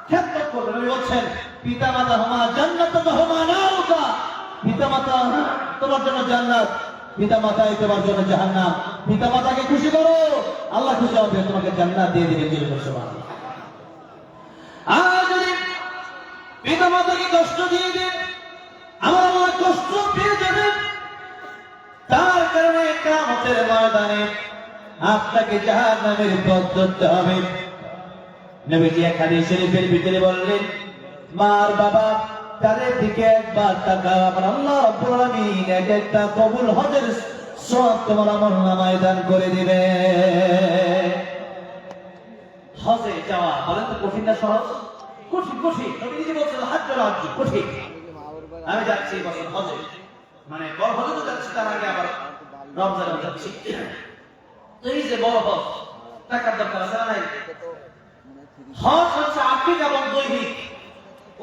খেদমত করবে নবী বলছেন পিতামাতা হুমা জান্নাতুকা হুমা নারুকা পিতামাতা তোমার জন্য জান্নাত পিতামাতা তোমার জন্য জাহান্নাম পিতামাতাকে খুশি করো আল্লাহ খুশি হবে তোমাকে জান্নাত দিয়ে দিবেন জিজ্ঞেস সুবহানাল্লাহ আর যদি পিতামাতাকে কষ্ট দিয়ে দেন আমার আল্লাহ কষ্ট পেয়ে যাবেন তার কারণে কিয়ামতের ময়দানে আপনাকে জাহান্নামের পথ ধরতে হবে নবীজি এক হাদিস শরীফের ভিতরে বললেন মার বাবা তাদের দিকে একবার তাকাও আমার আল্লাহ রাব্বুল আলামিন একটা কবুল হজের সওয়াব তোমার আমলনামায় দান করে দিবে হজে যাওয়া বলেন তো কঠিন না সহজ কঠিন নবী নিজে বলছেন হজ্জুল হজ্জ কঠিন আমি যাচ্ছি বছর হজে মানে বড় হজে তো যাচ্ছি তার আগে আবার রমজানে যাচ্ছি তো এই যে বড় হজ টাকার দরকার আছে না নাই হজ হচ্ছে আত্মিক এবং দৈহিক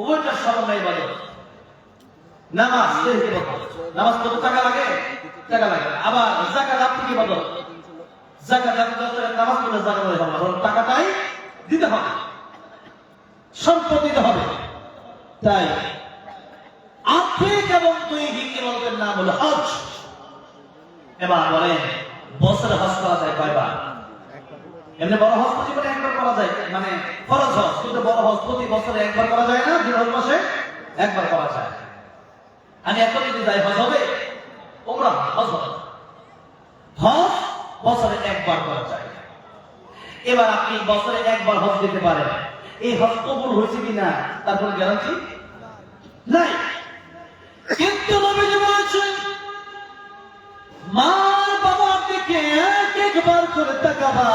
উভয়টার সমন্বয় ইবাদত নামাজ নামাজ কত টাকা লাগে আবার যাকাত আত্মিক ইবাদত যাকাত নামাজ পড়লে যাকাত হবে না বরং টাকাটাই দিতে হবে সম্পদ দিতে হবে তাই আত্মিক এবং দৈহিক ইবাদতের নাম হলো হজ এবার বলেন বছরে হজ করা যায় কয়বার এমনি বড় হজ জীবনে একবার করা যায় মানে ফরজ হজ কিন্তু বড় হজ প্রতি বছরে একবার করা যায় না জিলহজ মাসে একবার করা যায় আমি এখন যদি যাই হজ হবে ওমরা হজ হজ বছরে একবার করা যায়। এবার আপনি বছরে একবার হজ দিতে পারেন, এই হজ কবুল হয়েছে কিনা তার কোনো গ্যারান্টি নাই। কিন্তু নবীজি বলেছেন মা বাবার দিকে একবার করে তাকাবা,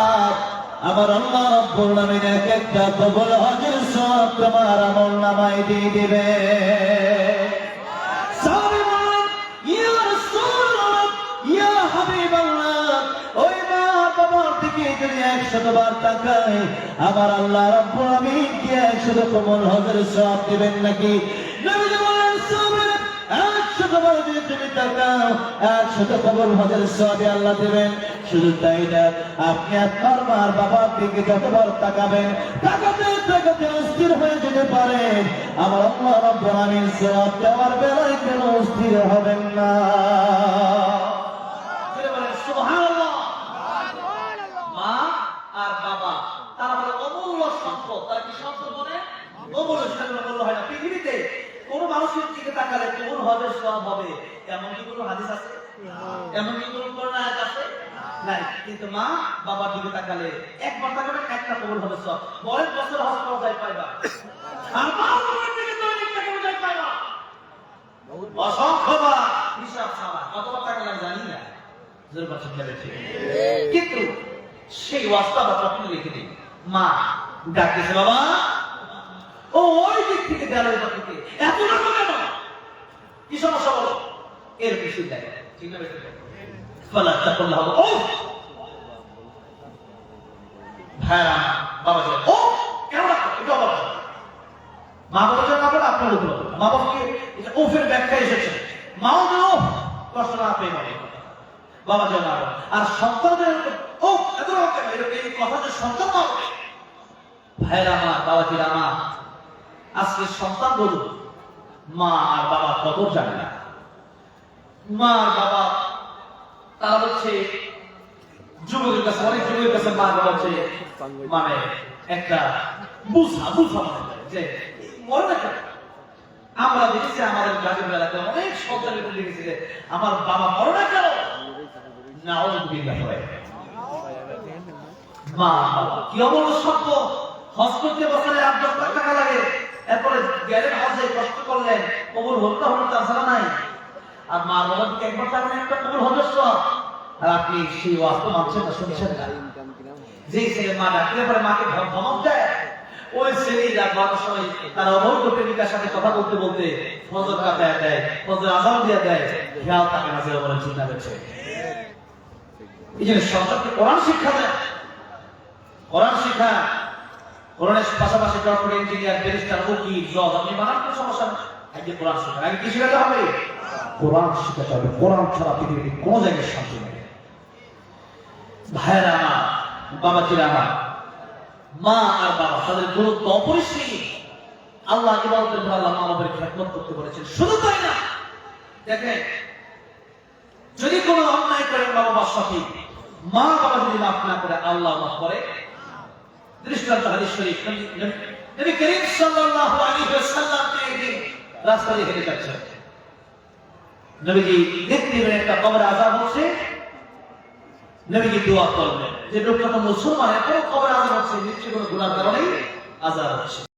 আমার আল্লাহ রাব্বুল আলামিন এক একটা কবুল হজের সওয়াব তোমার আমলনামায় দিয়ে দিবে। সাহাবী বলেন ইয়া রাসূলুল্লাহ ইয়া হাবিবাল্লাহ, ওই মা বাবার দিকে যদি 100 বার তাকাই আমার আল্লাহ রাব্বুল আলামিন কি 100 কবুল হজের সওয়াব দিবেন নাকি? নবীজি বলেন সাহাবী 100 বার যদি তুমি তাকাও 100 কবুল হজের সওয়াব আল্লাহ দেবেন। শুধু তাই না, আপনি আপনার মা বাবার দিকে যতবার তাকাবেন তাকাতে তাকাতে অস্থির হয়ে যেতে পারেন, আমার আল্লাহ রাব্বুল আলামিন সওয়াব দেওয়ার বেলায় কেন অস্থির হবেন না? সুবহানাল্লাহ। মা আর বাবা তারা হলো অমূল্য সম্পদ। তারা কি সম্পদ বলে? অমূল্য। সেটা বললো হয় না। পৃথিবীতে কোন মানুষের দিকে তাকালে কবুল হজের সওয়াব হবে এমন কি কোনো হাদিস আছে? এমন কি কোনো কোরআন আয়াত আছে? নাই। কিন্তু মা বাবার দিকে তাকালে একবার তাকালে একটা কবুল হজের সওয়াব। বলেন বছর হজ করা যায় পাইবা? আর মা বাবার দিকে দৈনিক তাকালে যায় পাইবা? অসংখ্যবার হিসাব ছাড়া কতবার তাকালে আমি জানি না। জোর কথা বলেছে। কিন্তু সেই ওয়াস্তাব আপনি লিখে দিন। মা ডাকতেছে বাবা, ও ওই দিক থেকে দেয়ালের দিক থেকে এত রাখো কেন? কি সমস্যা বলো? এর কিছু দেখে ঠিক না? ফলা তাকুল্লাহ ও ভাইরা বাবা বলে ও কেন রাখো? এটা বাবা মা বাবা যা কাপড় আপনার উপর মা বাবাকে এটা ওফের ব্যাখ্যা এসেছে। মাও নাও কষ্ট না পেয়ে বলে বাবা যা না। আর সন্তানদের ও এত রাখো এই কথা যে সন্তান না ভাইরা আমার বাবাজিরা আমার, আজকে সন্তান বলুন মা আর বাবা কত জানে না। মা আর বাবা তারা হচ্ছে যুবকের কাছে, অনেক যুবকের কাছে মা বাবা হচ্ছে মানে একটা বুঝা মনে হয় যে মরে না কেন। আমরা দেখেছি আমাদের গ্রামের এলাকায় অনেক সন্তানের দেখেছি যে আমার বাবা মরে না কেন না অনেক হয়। মা বাবা কি অমূল্য সম্পদ। হজ করতে বছরে 8-10 লাখ টাকা লাগে, এরপরে গেলেন হজে কষ্ট করলেন, কবুল হতে হলো তাছাড়া নাই। আর মা বাবার দিকে একবার তাকালে একটা কবুল হবে সব। আর আপনি সেই ওয়াস্তব মানছেন না, শুনছেন না। যে ছেলে মা ডাকলে পরে মাকে ধমক দেয়, ওই ছেলেরা গলার সময় তারা অবৈধ প্রেমিকার সাথে কথা বলতে বলতে ফজর কাটায় দেয়, ফজর আজান দিয়ে দেয়, খেয়াল থাকে না। যেটা বলেন চিন্তা করছে। এই জন্য সন্তানকে কোরআন শিক্ষা দেয়, কোরআন শিক্ষা। কোরআনের পাশাপাশি ডক্টর, ইঞ্জিনিয়ার, ব্যারিস্টার, উকিল, জজ আপনি বানান কোনো সমস্যা নেই। আগে কোরআন শিক্ষা, আগে কি শিখাতে হবে? কোরআন শিখাতে হবে। কোরআন ছাড়া পৃথিবীতে কোনো জায়গায় শান্তি নেই। ভাইয়েরা আমার, বাবাজিরা আমার, মা আর বাবা তাদের গুরুত্ব অপরিসীম। আল্লাহ ইবাদতের পর আল্লাহ মা বাবার খেদমত করতে বলেছেন। শুধু তাই না, দেখেন যদি কোনো অন্যায় করেন বাবা বাবার সাথে, মা বাবা যদি মাফ না করে আল্লাহ মাফ করে। দৃষ্টান্ত হাদিস শরীফ, নবী করিম সাল্লাল্লাহু আলাইহি ওয়াসাল্লাম একদিন রাস্তা দিয়ে হেঁটে যাচ্ছেন। নবীজি দেখতে পেলেন একটা কবরে আযাব হচ্ছে। নবীজি দোয়া করলেন যে লোকটা তো মুসলমান, এরপরও কবরে আযাব হচ্ছে, নিশ্চয়ই কোনো গুনাহের কারণেই আযাব হচ্ছে।